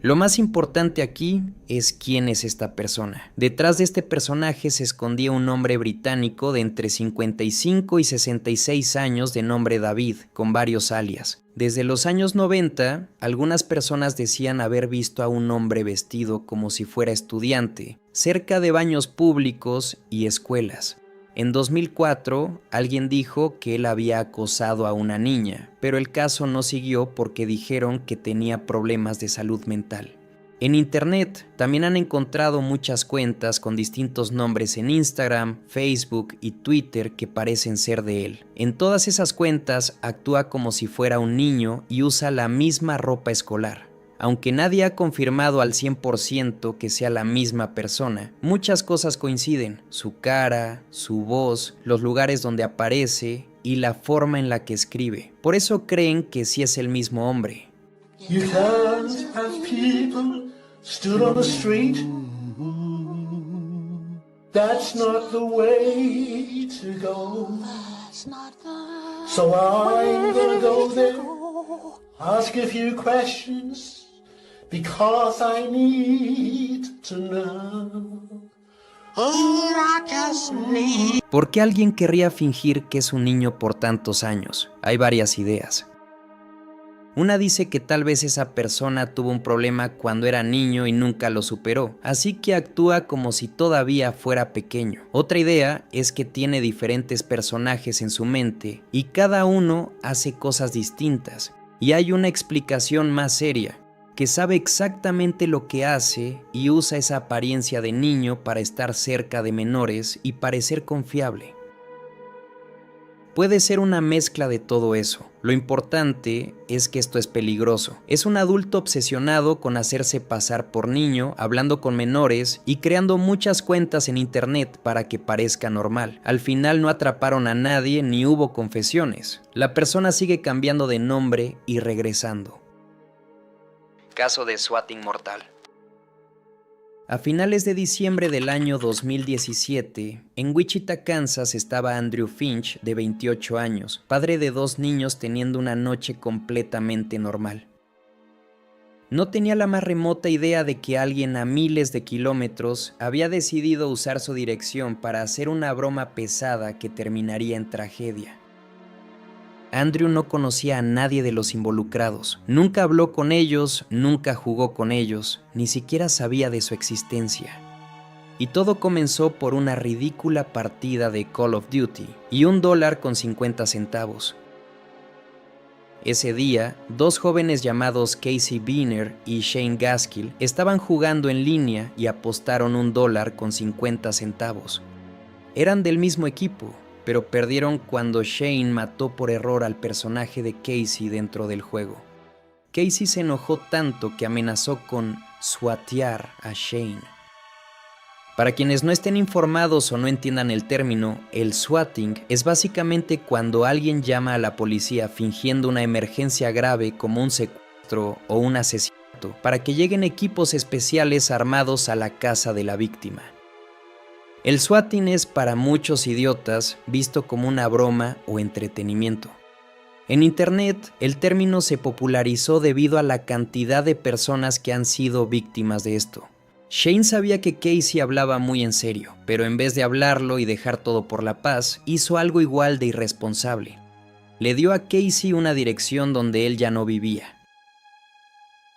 Lo más importante aquí es quién es esta persona. Detrás de este personaje se escondía un hombre británico de entre 55 y 66 años de nombre David, con varios alias. Desde los años 90, algunas personas decían haber visto a un hombre vestido como si fuera estudiante, cerca de baños públicos y escuelas. En 2004, alguien dijo que él había acosado a una niña, pero el caso no siguió porque dijeron que tenía problemas de salud mental. En internet también han encontrado muchas cuentas con distintos nombres en Instagram, Facebook y Twitter que parecen ser de él. En todas esas cuentas actúa como si fuera un niño y usa la misma ropa escolar. Aunque nadie ha confirmado al 100% que sea la misma persona, muchas cosas coinciden: su cara, su voz, los lugares donde aparece y la forma en la que escribe. Por eso creen que sí es el mismo hombre. You can't have people stood on the street. That's not the way to go. So I'm gonna go there, ask a few questions, because I need to know. ¿Por qué alguien querría fingir que es un niño por tantos años? Hay varias ideas. Una dice que tal vez esa persona tuvo un problema cuando era niño y nunca lo superó, así que actúa como si todavía fuera pequeño. Otra idea es que tiene diferentes personajes en su mente y cada uno hace cosas distintas. Y hay una explicación más seria, que sabe exactamente lo que hace y usa esa apariencia de niño para estar cerca de menores y parecer confiable. Puede ser una mezcla de todo eso. Lo importante es que esto es peligroso. Es un adulto obsesionado con hacerse pasar por niño, hablando con menores y creando muchas cuentas en internet para que parezca normal. Al final no atraparon a nadie ni hubo confesiones. La persona sigue cambiando de nombre y regresando. Caso de swatting mortal. A finales de diciembre del año 2017, en Wichita, Kansas, estaba Andrew Finch, de 28 años, padre de 2 niños, teniendo una noche completamente normal. No tenía la más remota idea de que alguien a miles de kilómetros había decidido usar su dirección para hacer una broma pesada que terminaría en tragedia. Andrew no conocía a nadie de los involucrados, nunca habló con ellos, nunca jugó con ellos, ni siquiera sabía de su existencia. Y todo comenzó por una ridícula partida de Call of Duty y $1.50. Ese día, dos jóvenes llamados Casey Beaner y Shane Gaskill estaban jugando en línea y apostaron $1 con 50 centavos. Eran del mismo equipo, pero perdieron cuando Shane mató por error al personaje de Casey dentro del juego. Casey se enojó tanto que amenazó con swatear a Shane. Para quienes no estén informados o no entiendan el término, el swatting es básicamente cuando alguien llama a la policía fingiendo una emergencia grave como un secuestro o un asesinato para que lleguen equipos especiales armados a la casa de la víctima. El swatting es para muchos idiotas visto como una broma o entretenimiento. En internet, el término se popularizó debido a la cantidad de personas que han sido víctimas de esto. Shane sabía que Casey hablaba muy en serio, pero en vez de hablarlo y dejar todo por la paz, hizo algo igual de irresponsable. Le dio a Casey una dirección donde él ya no vivía.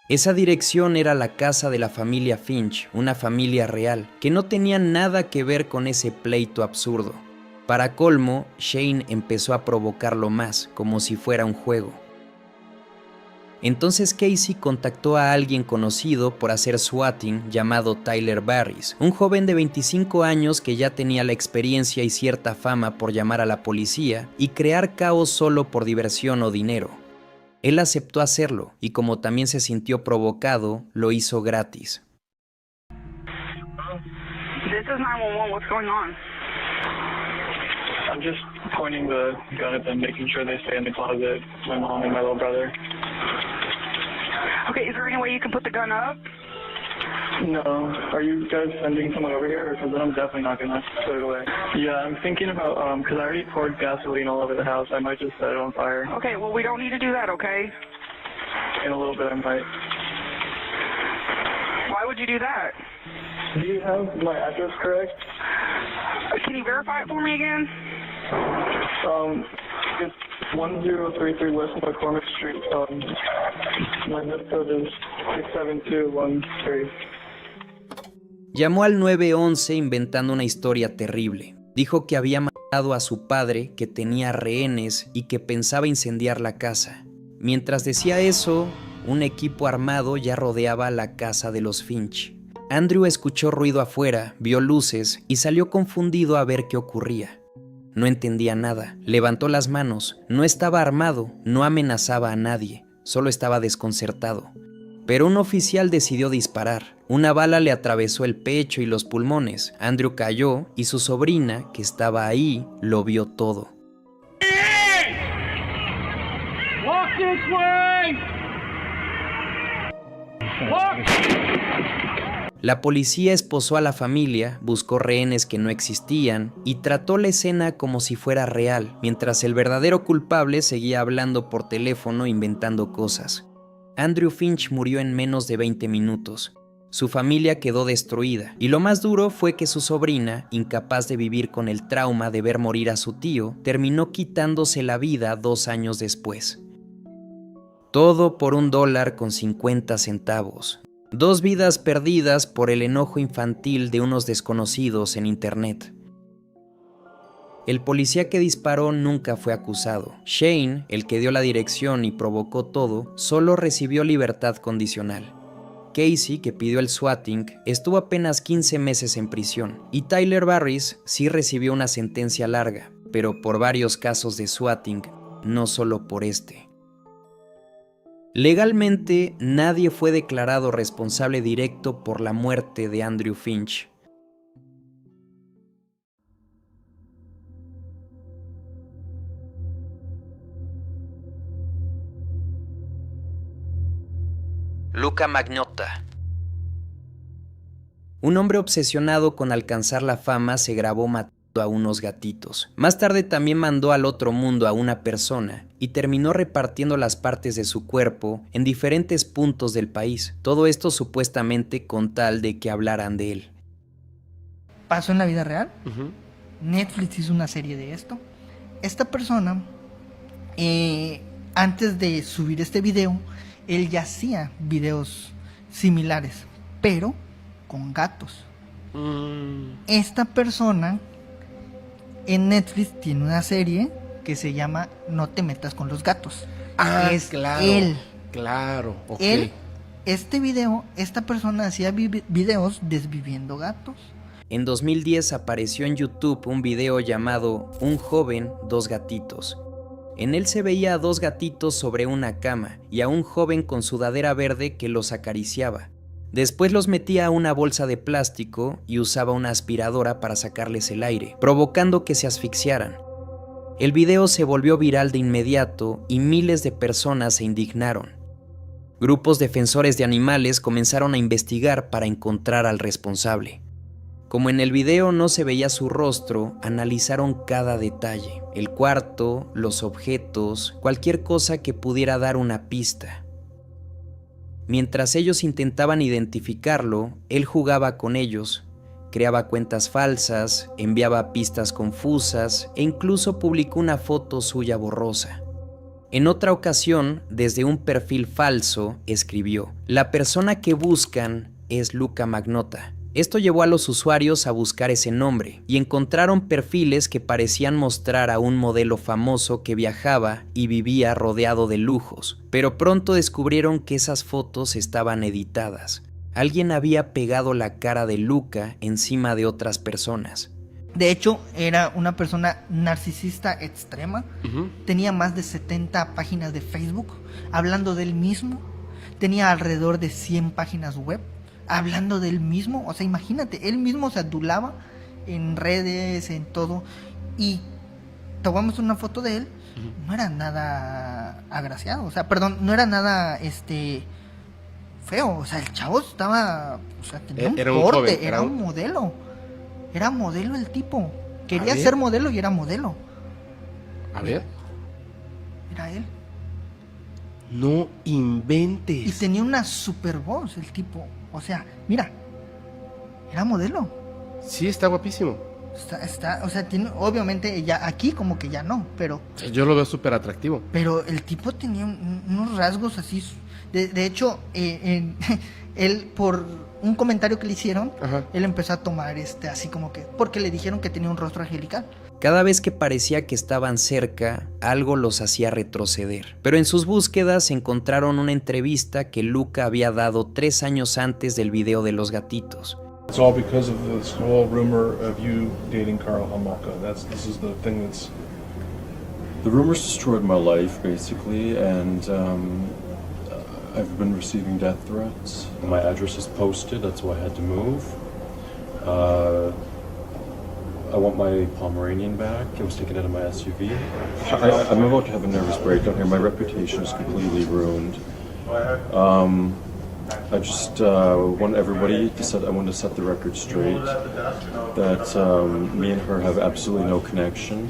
Esa dirección era la casa de la familia Finch, una familia real, que no tenía nada que ver con ese pleito absurdo. Para colmo, Shane empezó a provocarlo más, como si fuera un juego. Entonces Casey contactó a alguien conocido por hacer swatting llamado Tyler Barris, un joven de 25 años que ya tenía la experiencia y cierta fama por llamar a la policía y crear caos solo por diversión o dinero. Él aceptó hacerlo y como también se sintió provocado, lo hizo gratis. This is 911. What's going on? I'm just pointing the gun at them, making sure they stay in the closet, my mom and my little brother. Okay, is there any way you can put the gun up? No. Are you guys sending someone over here? Because then I'm definitely not going to put it away. Yeah, I'm thinking about, because I already poured gasoline all over the house. I might just set it on fire. Okay, well, we don't need to do that, okay? In a little bit, I might. Why would you do that? Do you have my address correct? Can you verify it for me again? It's 1033 West McCormick Street. My zip code is 67213. Llamó al 911 inventando una historia terrible. Dijo que había matado a su padre, que tenía rehenes y que pensaba incendiar la casa. Mientras decía eso, un equipo armado ya rodeaba la casa de los Finch. Andrew escuchó ruido afuera, vio luces y salió confundido a ver qué ocurría. No entendía nada, levantó las manos, no estaba armado, no amenazaba a nadie, solo estaba desconcertado. Pero un oficial decidió disparar. Una bala le atravesó el pecho y los pulmones. Andrew cayó y su sobrina, que estaba ahí, lo vio todo. Walk this way! Walk! La policía esposó a la familia, buscó rehenes que no existían y trató la escena como si fuera real, mientras el verdadero culpable seguía hablando por teléfono inventando cosas. Andrew Finch murió en menos de 20 minutos. Su familia quedó destruida y lo más duro fue que su sobrina, incapaz de vivir con el trauma de ver morir a su tío, terminó quitándose la vida 2 años después. Todo por $1 con 50 centavos. 2 vidas perdidas por el enojo infantil de unos desconocidos en internet. El policía que disparó nunca fue acusado. Shane, el que dio la dirección y provocó todo, solo recibió libertad condicional. Casey, que pidió el swatting, estuvo apenas 15 meses en prisión. Y Tyler Barris sí recibió una sentencia larga, pero por varios casos de swatting, no solo por este. Legalmente, nadie fue declarado responsable directo por la muerte de Andrew Finch. Luca Magnotta. Un hombre obsesionado con alcanzar la fama se grabó matando a unos gatitos. Más tarde también mandó al otro mundo a una persona y terminó repartiendo las partes de su cuerpo en diferentes puntos del país. Todo esto supuestamente con tal de que hablaran de él. ¿Pasó en la vida real? Netflix hizo una serie de esto. Esta persona, antes de subir este video, él ya hacía videos similares, pero con gatos. Esta persona en Netflix tiene una serie que se llama No te metas con los gatos. Ah, es claro. Él. Claro, ok. Él, esta persona hacía videos desviviendo gatos. En 2010 apareció en YouTube un video llamado Un joven, dos gatitos. En él se veía a 2 gatitos sobre una cama y a un joven con sudadera verde que los acariciaba. Después los metía a una bolsa de plástico y usaba una aspiradora para sacarles el aire, provocando que se asfixiaran. El video se volvió viral de inmediato y miles de personas se indignaron. Grupos defensores de animales comenzaron a investigar para encontrar al responsable. Como en el video no se veía su rostro, analizaron cada detalle, el cuarto, los objetos, cualquier cosa que pudiera dar una pista. Mientras ellos intentaban identificarlo, él jugaba con ellos, creaba cuentas falsas, enviaba pistas confusas e incluso publicó una foto suya borrosa. En otra ocasión, desde un perfil falso, escribió: "La persona que buscan es Luca Magnotta". Esto llevó a los usuarios a buscar ese nombre y encontraron perfiles que parecían mostrar a un modelo famoso que viajaba y vivía rodeado de lujos, pero pronto descubrieron que esas fotos estaban editadas. Alguien había pegado la cara de Luca encima de otras personas. De hecho, era una persona narcisista extrema. Tenía más de 70 páginas de Facebook hablando de él mismo. Tenía alrededor de 100 páginas web hablando de él mismo. O sea, imagínate, él mismo se adulaba en redes, en todo. Y tomamos una foto de él. No era nada agraciado. O sea, perdón, no era nada feo. O sea, el chavo estaba... O sea, tenía un porte, joven, era un modelo. Era modelo el tipo. Quería ver. ser modelo y era modelo. A ver. Era él. No inventes. Y tenía una super voz el tipo. O sea, mira. Era modelo. Sí, está guapísimo. O sea, tiene, obviamente ya aquí como que ya no, pero... Yo lo veo súper atractivo. Pero el tipo tenía unos rasgos así. De hecho, él por un comentario que le hicieron, él empezó a tomar así como que... Porque le dijeron que tenía un rostro angelical. Cada vez que parecía que estaban cerca, algo los hacía retroceder. Pero en sus búsquedas encontraron una entrevista que Luca había dado 3 años antes del video de los gatitos. It's all because of this whole rumor of you dating Karl Homolka. This is the thing that's... The rumors destroyed my life, basically, and I've been receiving death threats. My address is posted, that's why I had to move. I want my Pomeranian back. It was taken out of my SUV. I'm about to have a nervous breakdown here. My reputation is completely ruined. I just want everybody to I want to set the record straight that me and her have absolutely no connection.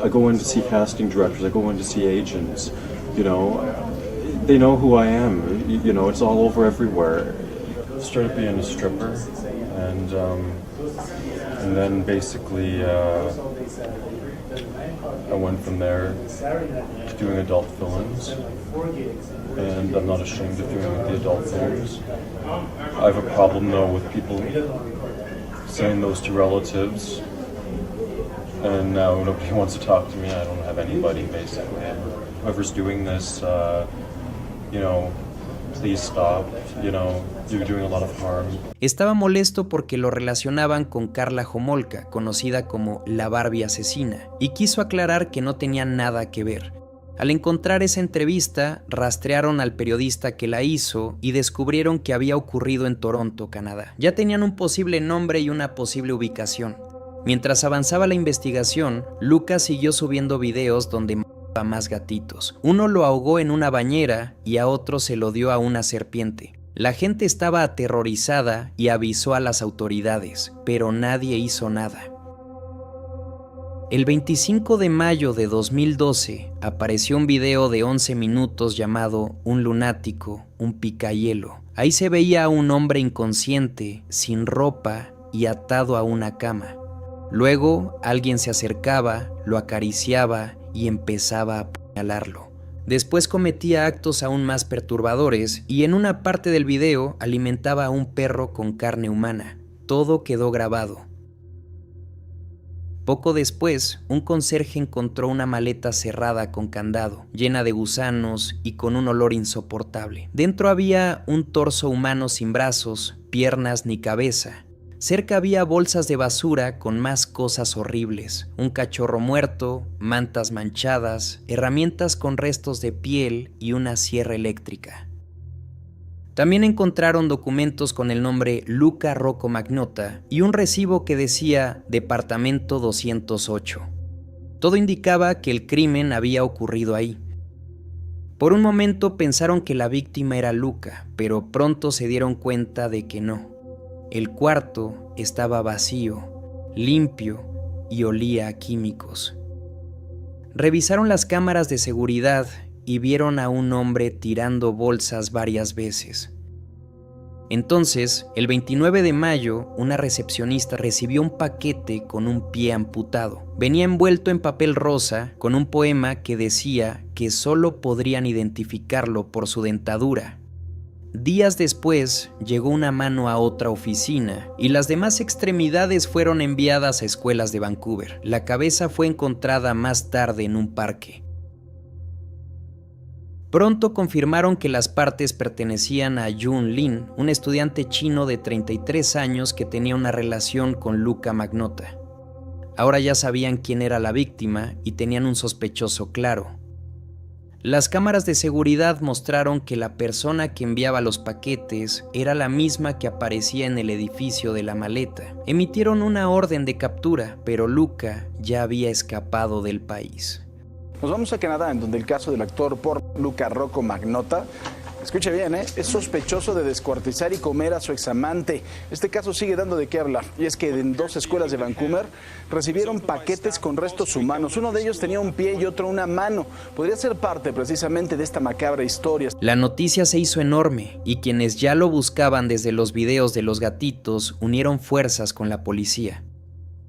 I go in to see casting directors. I go in to see agents. You know, they know who I am. You know, it's all over everywhere. I started being a stripper, and then basically I went from there to doing adult films, and I'm not ashamed of doing the adult films. I have a problem though with people saying those to relatives, and now nobody wants to talk to me. I don't have anybody basically. Whoever's doing this, you know, please stop. You know, you're doing a lot of harm. Estaba molesto porque lo relacionaban con Karla Homolka, conocida como la Barbie asesina, y quiso aclarar que no tenía nada que ver. Al encontrar esa entrevista, rastrearon al periodista que la hizo y descubrieron que había ocurrido en Toronto, Canadá. Ya tenían un posible nombre y una posible ubicación. Mientras avanzaba la investigación, Lucas siguió subiendo videos donde mataba a más gatitos. Uno lo ahogó en una bañera y a otro se lo dio a una serpiente. La gente estaba aterrorizada y avisó a las autoridades, pero nadie hizo nada. El 25 de mayo de 2012 apareció un video de 11 minutos llamado Un lunático, un picahielo. Ahí se veía a un hombre inconsciente, sin ropa y atado a una cama. Luego alguien se acercaba, lo acariciaba y empezaba a apuñalarlo. Después cometía actos aún más perturbadores y en una parte del video alimentaba a un perro con carne humana. Todo quedó grabado. Poco después, un conserje encontró una maleta cerrada con candado, llena de gusanos y con un olor insoportable. Dentro había un torso humano sin brazos, piernas ni cabeza. Cerca había bolsas de basura con más cosas horribles, un cachorro muerto, mantas manchadas, herramientas con restos de piel y una sierra eléctrica. También encontraron documentos con el nombre Luca Rocco Magnotta y un recibo que decía Departamento 208. Todo indicaba que el crimen había ocurrido ahí. Por un momento pensaron que la víctima era Luca, pero pronto se dieron cuenta de que no. El cuarto estaba vacío, limpio y olía a químicos. Revisaron las cámaras de seguridad y vieron a un hombre tirando bolsas varias veces. Entonces, el 29 de mayo, una recepcionista recibió un paquete con un pie amputado. Venía envuelto en papel rosa con un poema que decía que solo podrían identificarlo por su dentadura. Días después, llegó una mano a otra oficina y las demás extremidades fueron enviadas a escuelas de Vancouver. La cabeza fue encontrada más tarde en un parque. Pronto confirmaron que las partes pertenecían a Jun Lin, un estudiante chino de 33 años que tenía una relación con Luca Magnotta. Ahora ya sabían quién era la víctima y tenían un sospechoso claro. Las cámaras de seguridad mostraron que la persona que enviaba los paquetes era la misma que aparecía en el edificio de la maleta. Emitieron una orden de captura, pero Luca ya había escapado del país. Nos vamos a Canadá, en donde el caso del actor porno Luca Rocco Magnotta, escuche bien, es sospechoso de descuartizar y comer a su examante. Este caso sigue dando de qué hablar, y es que en 2 escuelas de Vancouver recibieron paquetes con restos humanos. Uno de ellos tenía un pie y otro una mano. Podría ser parte precisamente de esta macabra historia. La noticia se hizo enorme, y quienes ya lo buscaban desde los videos de los gatitos unieron fuerzas con la policía.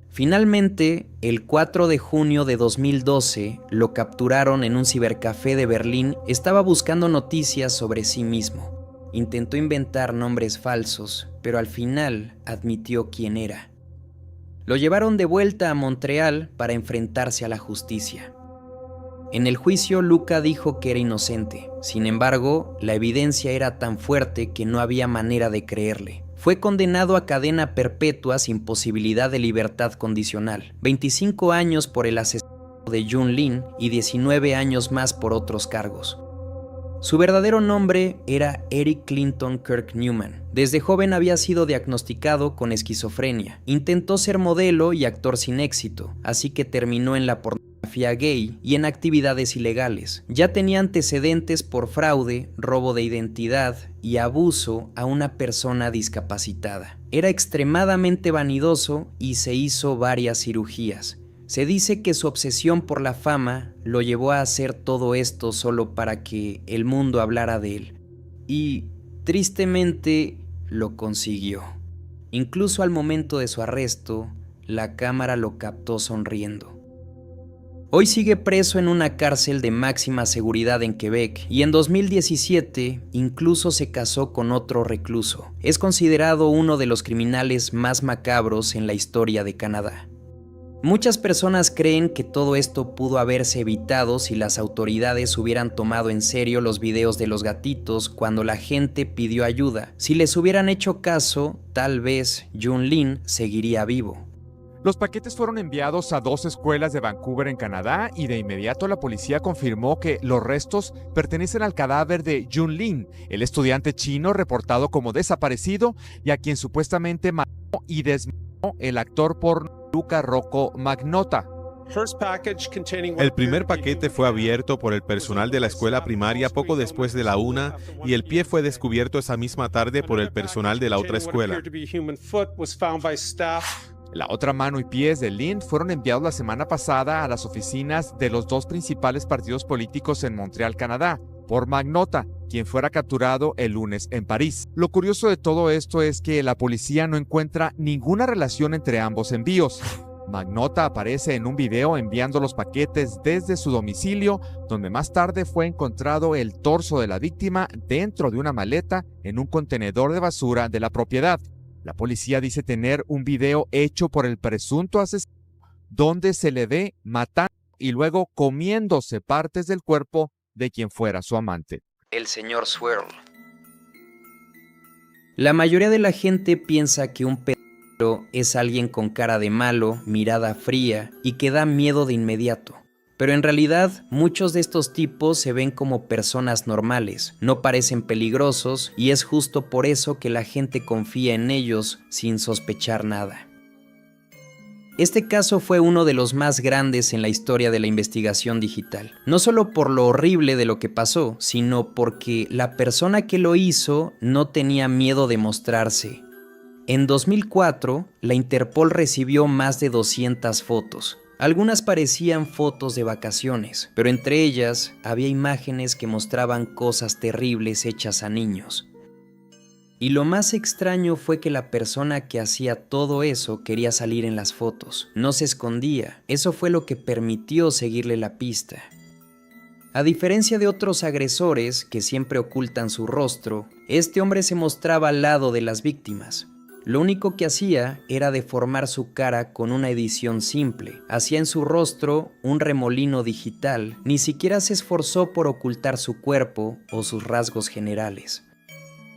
Finalmente, el 4 de junio de 2012, lo capturaron en un cibercafé de Berlín. Estaba buscando noticias sobre sí mismo. Intentó inventar nombres falsos, pero al final admitió quién era. Lo llevaron de vuelta a Montreal para enfrentarse a la justicia. En el juicio, Luca dijo que era inocente. Sin embargo, la evidencia era tan fuerte que no había manera de creerle. Fue condenado a cadena perpetua sin posibilidad de libertad condicional, 25 años por el asesinato de Jun Lin y 19 años más por otros cargos. Su verdadero nombre era Eric Clinton Kirk Newman. Desde joven había sido diagnosticado con esquizofrenia. Intentó ser modelo y actor sin éxito, así que terminó en la pornografía gay y en actividades ilegales. Ya tenía antecedentes por fraude, robo de identidad y abuso a una persona discapacitada. Era extremadamente vanidoso y se hizo varias cirugías. Se dice que su obsesión por la fama lo llevó a hacer todo esto solo para que el mundo hablara de él. Y, tristemente, lo consiguió. Incluso al momento de su arresto, la cámara lo captó sonriendo. Hoy sigue preso en una cárcel de máxima seguridad en Quebec y en 2017 incluso se casó con otro recluso. Es considerado uno de los criminales más macabros en la historia de Canadá. Muchas personas creen que todo esto pudo haberse evitado si las autoridades hubieran tomado en serio los videos de los gatitos cuando la gente pidió ayuda. Si les hubieran hecho caso, tal vez Jun Lin seguiría vivo. Los paquetes fueron enviados a 2 escuelas de Vancouver en Canadá y de inmediato la policía confirmó que los restos pertenecen al cadáver de Jun Lin, el estudiante chino reportado como desaparecido y a quien supuestamente mató y desmayó el actor porno Luca Rocco Magnotta. El primer paquete fue abierto por el personal de la escuela primaria poco después de la 1 y el pie fue descubierto esa misma tarde por el personal de la otra escuela. La otra mano y pies de Lin fueron enviados la semana pasada a las oficinas de los 2 principales partidos políticos en Montreal, Canadá, por Magnotta, quien fuera capturado el lunes en París. Lo curioso de todo esto es que la policía no encuentra ninguna relación entre ambos envíos. Magnotta aparece en un video enviando los paquetes desde su domicilio, donde más tarde fue encontrado el torso de la víctima dentro de una maleta en un contenedor de basura de la propiedad. La policía dice tener un video hecho por el presunto asesino, donde se le ve matando y luego comiéndose partes del cuerpo de quien fuera su amante. El señor Swirl. La mayoría de la gente piensa que un pedófilo es alguien con cara de malo, mirada fría y que da miedo de inmediato. Pero en realidad, muchos de estos tipos se ven como personas normales, no parecen peligrosos y es justo por eso que la gente confía en ellos sin sospechar nada. Este caso fue uno de los más grandes en la historia de la investigación digital, no solo por lo horrible de lo que pasó, sino porque la persona que lo hizo no tenía miedo de mostrarse. En 2004, la Interpol recibió más de 200 fotos. Algunas parecían fotos de vacaciones, pero entre ellas había imágenes que mostraban cosas terribles hechas a niños. Y lo más extraño fue que la persona que hacía todo eso quería salir en las fotos, no se escondía, eso fue lo que permitió seguirle la pista. A diferencia de otros agresores que siempre ocultan su rostro, este hombre se mostraba al lado de las víctimas. Lo único que hacía era deformar su cara con una edición simple. Hacía en su rostro un remolino digital, ni siquiera se esforzó por ocultar su cuerpo o sus rasgos generales.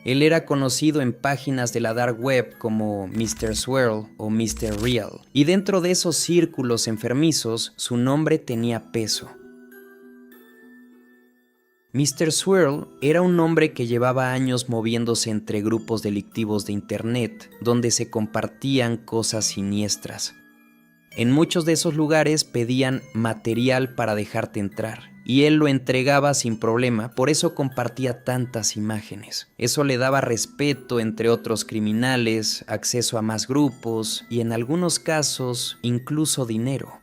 Él era conocido en páginas de la dark web como Mr. Swirl o Mr. Real, y dentro de esos círculos enfermizos su nombre tenía peso. Mr. Swirl era un hombre que llevaba años moviéndose entre grupos delictivos de internet, donde se compartían cosas siniestras. En muchos de esos lugares pedían material para dejarte entrar, y él lo entregaba sin problema, por eso compartía tantas imágenes. Eso le daba respeto entre otros criminales, acceso a más grupos, y en algunos casos, incluso dinero.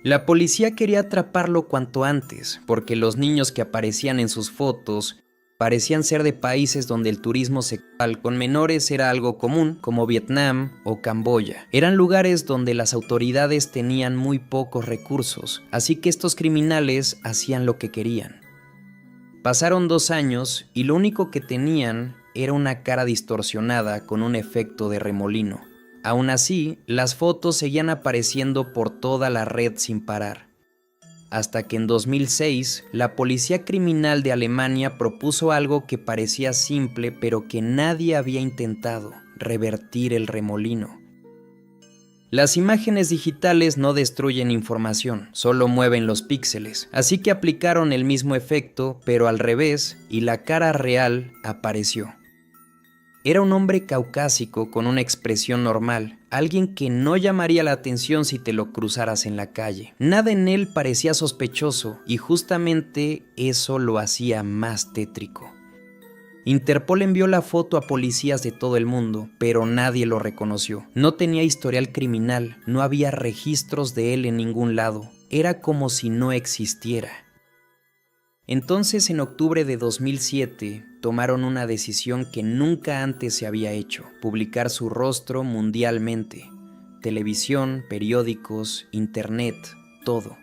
La policía quería atraparlo cuanto antes, porque los niños que aparecían en sus fotos parecían ser de países donde el turismo sexual con menores era algo común, como Vietnam o Camboya. Eran lugares donde las autoridades tenían muy pocos recursos, así que estos criminales hacían lo que querían. Pasaron 2 años y lo único que tenían era una cara distorsionada con un efecto de remolino. Aún así, las fotos seguían apareciendo por toda la red sin parar. Hasta que en 2006, la policía criminal de Alemania propuso algo que parecía simple pero que nadie había intentado: revertir el remolino. Las imágenes digitales no destruyen información, solo mueven los píxeles, así que aplicaron el mismo efecto, pero al revés, y la cara real apareció. Era un hombre caucásico con una expresión normal, alguien que no llamaría la atención si te lo cruzaras en la calle. Nada en él parecía sospechoso y justamente eso lo hacía más tétrico. Interpol envió la foto a policías de todo el mundo, pero nadie lo reconoció. No tenía historial criminal, no había registros de él en ningún lado. Era como si no existiera. Entonces, en octubre de 2007, tomaron una decisión que nunca antes se había hecho: publicar su rostro mundialmente. Televisión, periódicos, internet, todo.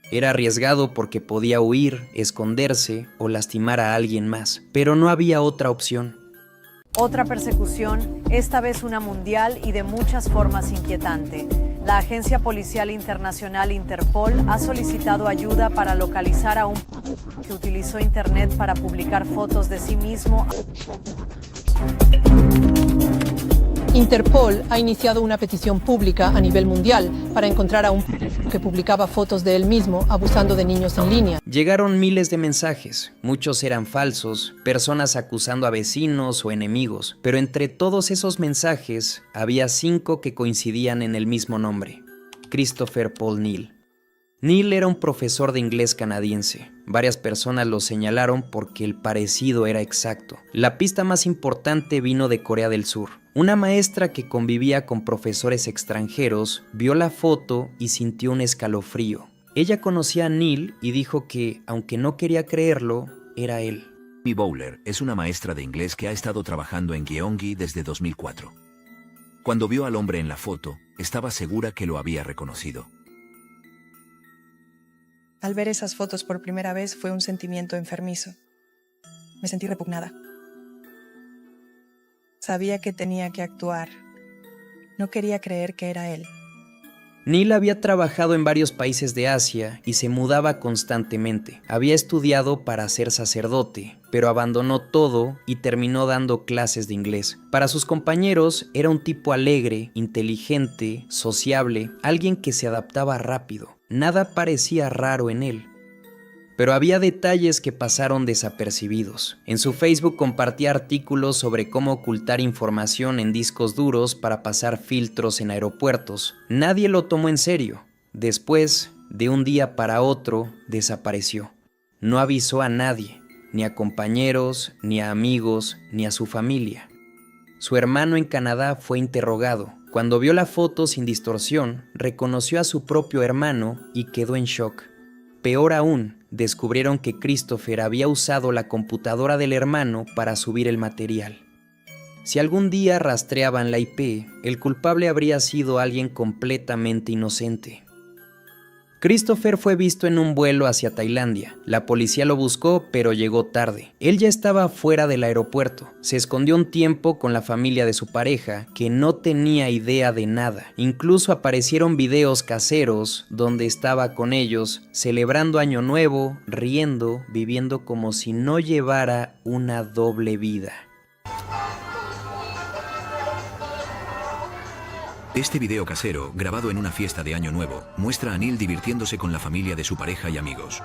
Era arriesgado porque podía huir, esconderse o lastimar a alguien más, pero no había otra opción. Otra persecución, esta vez una mundial y de muchas formas inquietante. La Agencia Policial Internacional Interpol ha solicitado ayuda para localizar a un que utilizó Internet para publicar fotos de sí mismo. Interpol ha iniciado una petición pública a nivel mundial para encontrar a un que publicaba fotos de él mismo abusando de niños en línea. Llegaron miles de mensajes, muchos eran falsos, personas acusando a vecinos o enemigos, pero entre todos esos mensajes había 5 que coincidían en el mismo nombre: Christopher Paul Neal. Neal era un profesor de inglés canadiense. Varias personas lo señalaron porque el parecido era exacto. La pista más importante vino de Corea del Sur. Una maestra que convivía con profesores extranjeros vio la foto y sintió un escalofrío. Ella conocía a Neal y dijo que, aunque no quería creerlo, era él. Amy Bowler es una maestra de inglés que ha estado trabajando en Gyeonggi desde 2004. Cuando vio al hombre en la foto, estaba segura que lo había reconocido. Al ver esas fotos por primera vez fue un sentimiento enfermizo. Me sentí repugnada. Sabía que tenía que actuar. No quería creer que era él. Neil había trabajado en varios países de Asia y se mudaba constantemente. Había estudiado para ser sacerdote, pero abandonó todo y terminó dando clases de inglés. Para sus compañeros era un tipo alegre, inteligente, sociable, alguien que se adaptaba rápido. Nada parecía raro en él. Pero había detalles que pasaron desapercibidos. En su Facebook compartía artículos sobre cómo ocultar información en discos duros para pasar filtros en aeropuertos. Nadie lo tomó en serio. Después, de un día para otro, desapareció. No avisó a nadie, ni a compañeros, ni a amigos, ni a su familia. Su hermano en Canadá fue interrogado. Cuando vio la foto sin distorsión, reconoció a su propio hermano y quedó en shock. Peor aún, descubrieron que Christopher había usado la computadora del hermano para subir el material. Si algún día rastreaban la IP, el culpable habría sido alguien completamente inocente. Christopher fue visto en un vuelo hacia Tailandia. La policía lo buscó, pero llegó tarde. Él ya estaba fuera del aeropuerto. Se escondió un tiempo con la familia de su pareja, que no tenía idea de nada. Incluso aparecieron videos caseros donde estaba con ellos, celebrando Año Nuevo, riendo, viviendo como si no llevara una doble vida. Este video casero, grabado en una fiesta de Año Nuevo, muestra a Neil divirtiéndose con la familia de su pareja y amigos.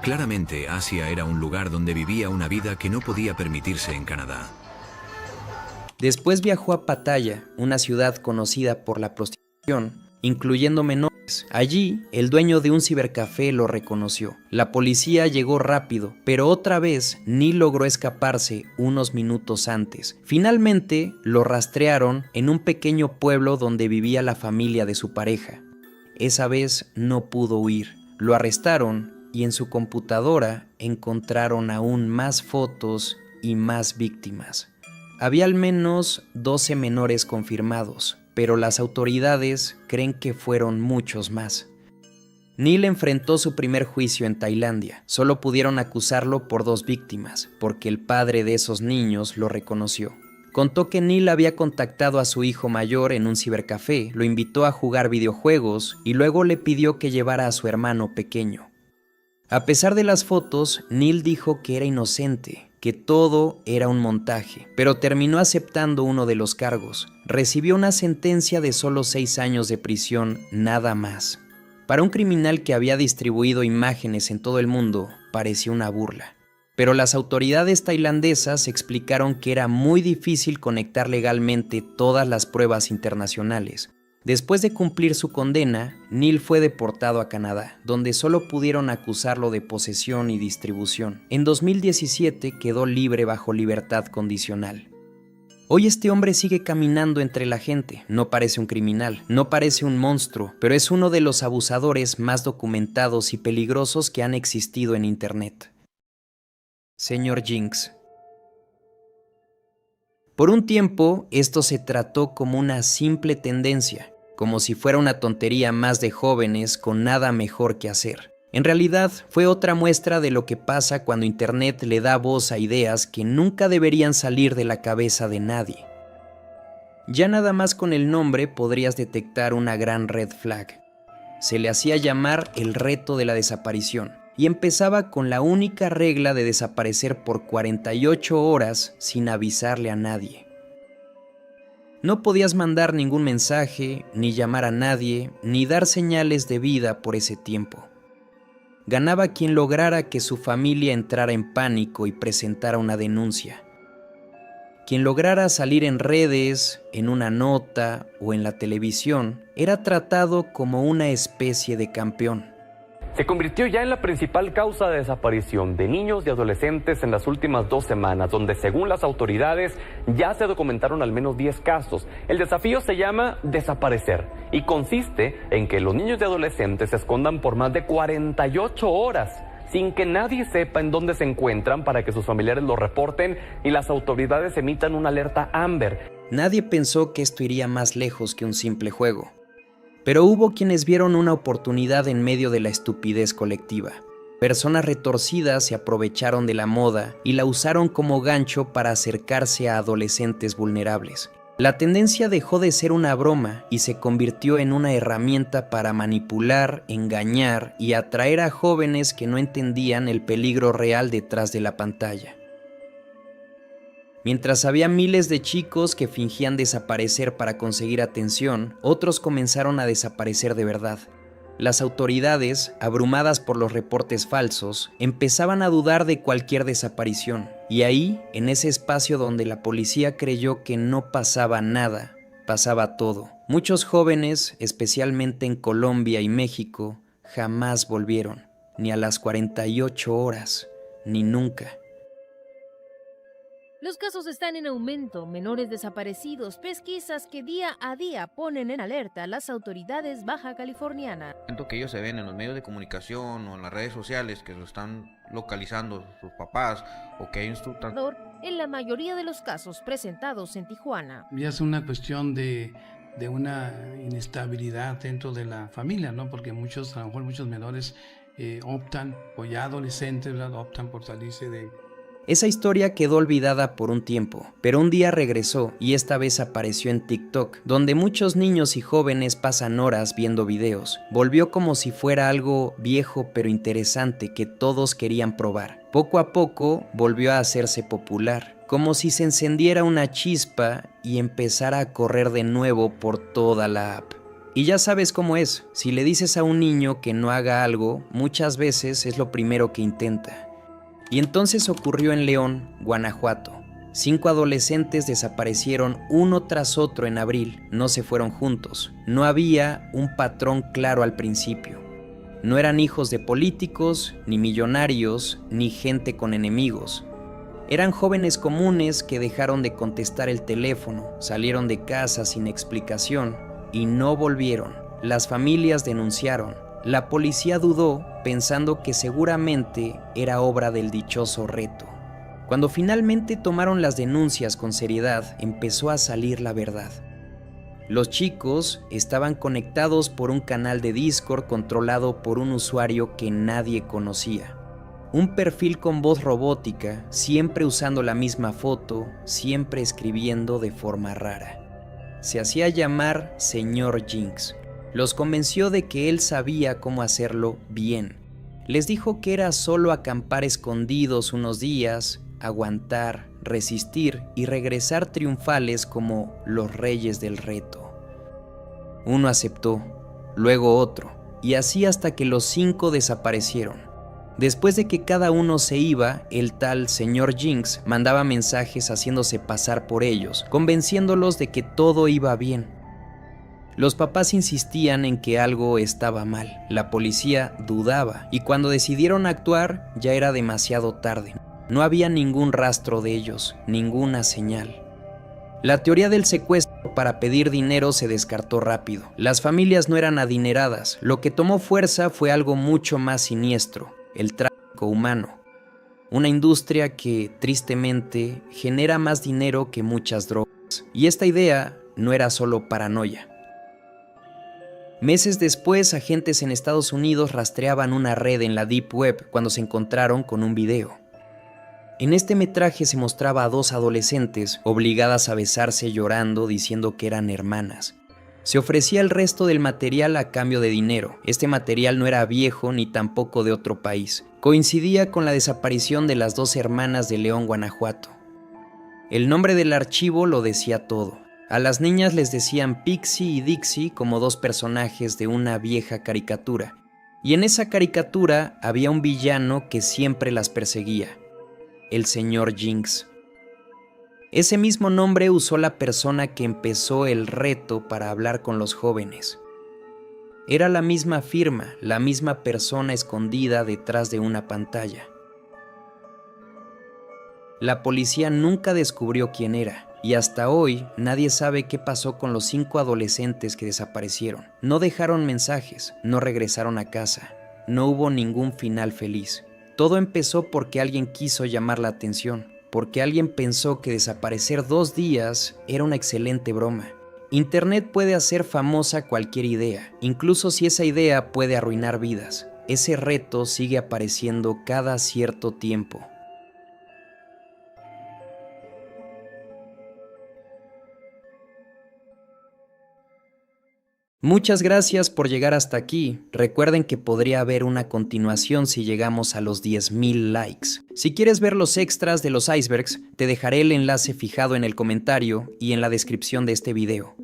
Claramente, Asia era un lugar donde vivía una vida que no podía permitirse en Canadá. Después viajó a Pattaya, una ciudad conocida por la prostitución, incluyendo menores. Allí, el dueño de un cibercafé lo reconoció. La policía llegó rápido, pero otra vez Neil logró escaparse unos minutos antes. Finalmente, lo rastrearon en un pequeño pueblo donde vivía la familia de su pareja. Esa vez no pudo huir. Lo arrestaron y en su computadora encontraron aún más fotos y más víctimas. Había al menos 12 menores confirmados, pero las autoridades creen que fueron muchos más. Neil enfrentó su primer juicio en Tailandia. Solo pudieron acusarlo por 2 víctimas, porque el padre de esos niños lo reconoció. Contó que Neil había contactado a su hijo mayor en un cibercafé, lo invitó a jugar videojuegos y luego le pidió que llevara a su hermano pequeño. A pesar de las fotos, Neil dijo que era inocente, que todo era un montaje, pero terminó aceptando uno de los cargos. Recibió una sentencia de solo 6 años de prisión, nada más. Para un criminal que había distribuido imágenes en todo el mundo, parecía una burla. Pero las autoridades tailandesas explicaron que era muy difícil conectar legalmente todas las pruebas internacionales. Después de cumplir su condena, Neil fue deportado a Canadá, donde solo pudieron acusarlo de posesión y distribución. En 2017 quedó libre bajo libertad condicional. Hoy este hombre sigue caminando entre la gente. No parece un criminal, no parece un monstruo, pero es uno de los abusadores más documentados y peligrosos que han existido en Internet. Señor Jinx. Por un tiempo, esto se trató como una simple tendencia, como si fuera una tontería más de jóvenes con nada mejor que hacer. En realidad, fue otra muestra de lo que pasa cuando Internet le da voz a ideas que nunca deberían salir de la cabeza de nadie. Ya nada más con el nombre podrías detectar una gran red flag. Se le hacía llamar el reto de la desaparición, y empezaba con la única regla de desaparecer por 48 horas sin avisarle a nadie. No podías mandar ningún mensaje, ni llamar a nadie, ni dar señales de vida por ese tiempo. Ganaba quien lograra que su familia entrara en pánico y presentara una denuncia. Quien lograra salir en redes, en una nota o en la televisión, era tratado como una especie de campeón. Se convirtió ya en la principal causa de desaparición de niños y adolescentes en las últimas 2 semanas, donde según las autoridades ya se documentaron al menos 10 casos. El desafío se llama desaparecer y consiste en que los niños y adolescentes se escondan por más de 48 horas sin que nadie sepa en dónde se encuentran para que sus familiares lo reporten y las autoridades emitan una alerta Amber. Nadie pensó que esto iría más lejos que un simple juego. Pero hubo quienes vieron una oportunidad en medio de la estupidez colectiva. Personas retorcidas se aprovecharon de la moda y la usaron como gancho para acercarse a adolescentes vulnerables. La tendencia dejó de ser una broma y se convirtió en una herramienta para manipular, engañar y atraer a jóvenes que no entendían el peligro real detrás de la pantalla. Mientras había miles de chicos que fingían desaparecer para conseguir atención, otros comenzaron a desaparecer de verdad. Las autoridades, abrumadas por los reportes falsos, empezaban a dudar de cualquier desaparición. Y ahí, en ese espacio donde la policía creyó que no pasaba nada, pasaba todo. Muchos jóvenes, especialmente en Colombia y México, jamás volvieron, ni a las 48 horas, ni nunca. Los casos están en aumento, menores desaparecidos, pesquisas que día a día ponen en alerta a las autoridades baja californianas. Siento que ellos se ven en los medios de comunicación o en las redes sociales que lo están localizando sus papás o que hay un en la mayoría de los casos presentados en Tijuana. Ya es una cuestión de una inestabilidad dentro de la familia, ¿no? Porque a lo mejor muchos menores optan, o ya adolescentes, ¿verdad? Optan por salirse de... Esa historia quedó olvidada por un tiempo, pero un día regresó y esta vez apareció en TikTok, donde muchos niños y jóvenes pasan horas viendo videos. Volvió como si fuera algo viejo pero interesante que todos querían probar. Poco a poco volvió a hacerse popular, como si se encendiera una chispa y empezara a correr de nuevo por toda la app. Y ya sabes cómo es, si le dices a un niño que no haga algo, muchas veces es lo primero que intenta. Y entonces ocurrió en León, Guanajuato. 5 adolescentes desaparecieron uno tras otro en abril, no se fueron juntos. No había un patrón claro al principio. No eran hijos de políticos, ni millonarios, ni gente con enemigos. Eran jóvenes comunes que dejaron de contestar el teléfono, salieron de casa sin explicación y no volvieron. Las familias denunciaron. La policía dudó, pensando que seguramente era obra del dichoso reto. Cuando finalmente tomaron las denuncias con seriedad, empezó a salir la verdad. Los chicos estaban conectados por un canal de Discord controlado por un usuario que nadie conocía. Un perfil con voz robótica, siempre usando la misma foto, siempre escribiendo de forma rara. Se hacía llamar Señor Jinx. Los convenció de que él sabía cómo hacerlo bien. Les dijo que era solo acampar escondidos unos días, aguantar, resistir y regresar triunfales como los reyes del reto. Uno aceptó, luego otro, y así hasta que los 5 desaparecieron. Después de que cada uno se iba, el tal Señor Jinx mandaba mensajes haciéndose pasar por ellos, convenciéndolos de que todo iba bien. Los papás insistían en que algo estaba mal, la policía dudaba y cuando decidieron actuar ya era demasiado tarde. No había ningún rastro de ellos, ninguna señal. La teoría del secuestro para pedir dinero se descartó rápido. Las familias no eran adineradas, lo que tomó fuerza fue algo mucho más siniestro, el tráfico humano. Una industria que, tristemente, genera más dinero que muchas drogas. Y esta idea no era solo paranoia. Meses después, agentes en Estados Unidos rastreaban una red en la Deep Web cuando se encontraron con un video. En este metraje se mostraba a 2 adolescentes obligadas a besarse llorando diciendo que eran hermanas. Se ofrecía el resto del material a cambio de dinero. Este material no era viejo ni tampoco de otro país. Coincidía con la desaparición de las 2 hermanas de León, Guanajuato. El nombre del archivo lo decía todo. A las niñas les decían Pixie y Dixie como 2 personajes de una vieja caricatura. Y en esa caricatura había un villano que siempre las perseguía, el Señor Jinx. Ese mismo nombre usó la persona que empezó el reto para hablar con los jóvenes. Era la misma firma, la misma persona escondida detrás de una pantalla. La policía nunca descubrió quién era. Y hasta hoy nadie sabe qué pasó con los 5 adolescentes que desaparecieron. No dejaron mensajes, no regresaron a casa, no hubo ningún final feliz. Todo empezó porque alguien quiso llamar la atención, porque alguien pensó que desaparecer 2 días era una excelente broma. Internet puede hacer famosa cualquier idea, incluso si esa idea puede arruinar vidas. Ese reto sigue apareciendo cada cierto tiempo. Muchas gracias por llegar hasta aquí. Recuerden que podría haber una continuación si llegamos a los 10,000 likes. Si quieres ver los extras de los icebergs, te dejaré el enlace fijado en el comentario y en la descripción de este video.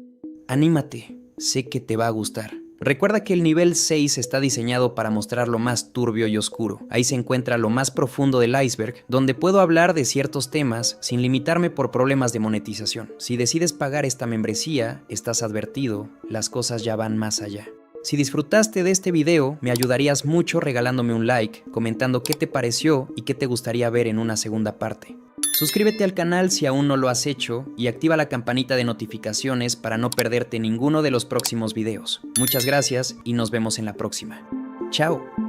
Anímate, sé que te va a gustar. Recuerda que el nivel 6 está diseñado para mostrar lo más turbio y oscuro. Ahí se encuentra lo más profundo del iceberg, donde puedo hablar de ciertos temas sin limitarme por problemas de monetización. Si decides pagar esta membresía, estás advertido, las cosas ya van más allá. Si disfrutaste de este video, me ayudarías mucho regalándome un like, comentando qué te pareció y qué te gustaría ver en una segunda parte. Suscríbete al canal si aún no lo has hecho y activa la campanita de notificaciones para no perderte ninguno de los próximos videos. Muchas gracias y nos vemos en la próxima. ¡Chao!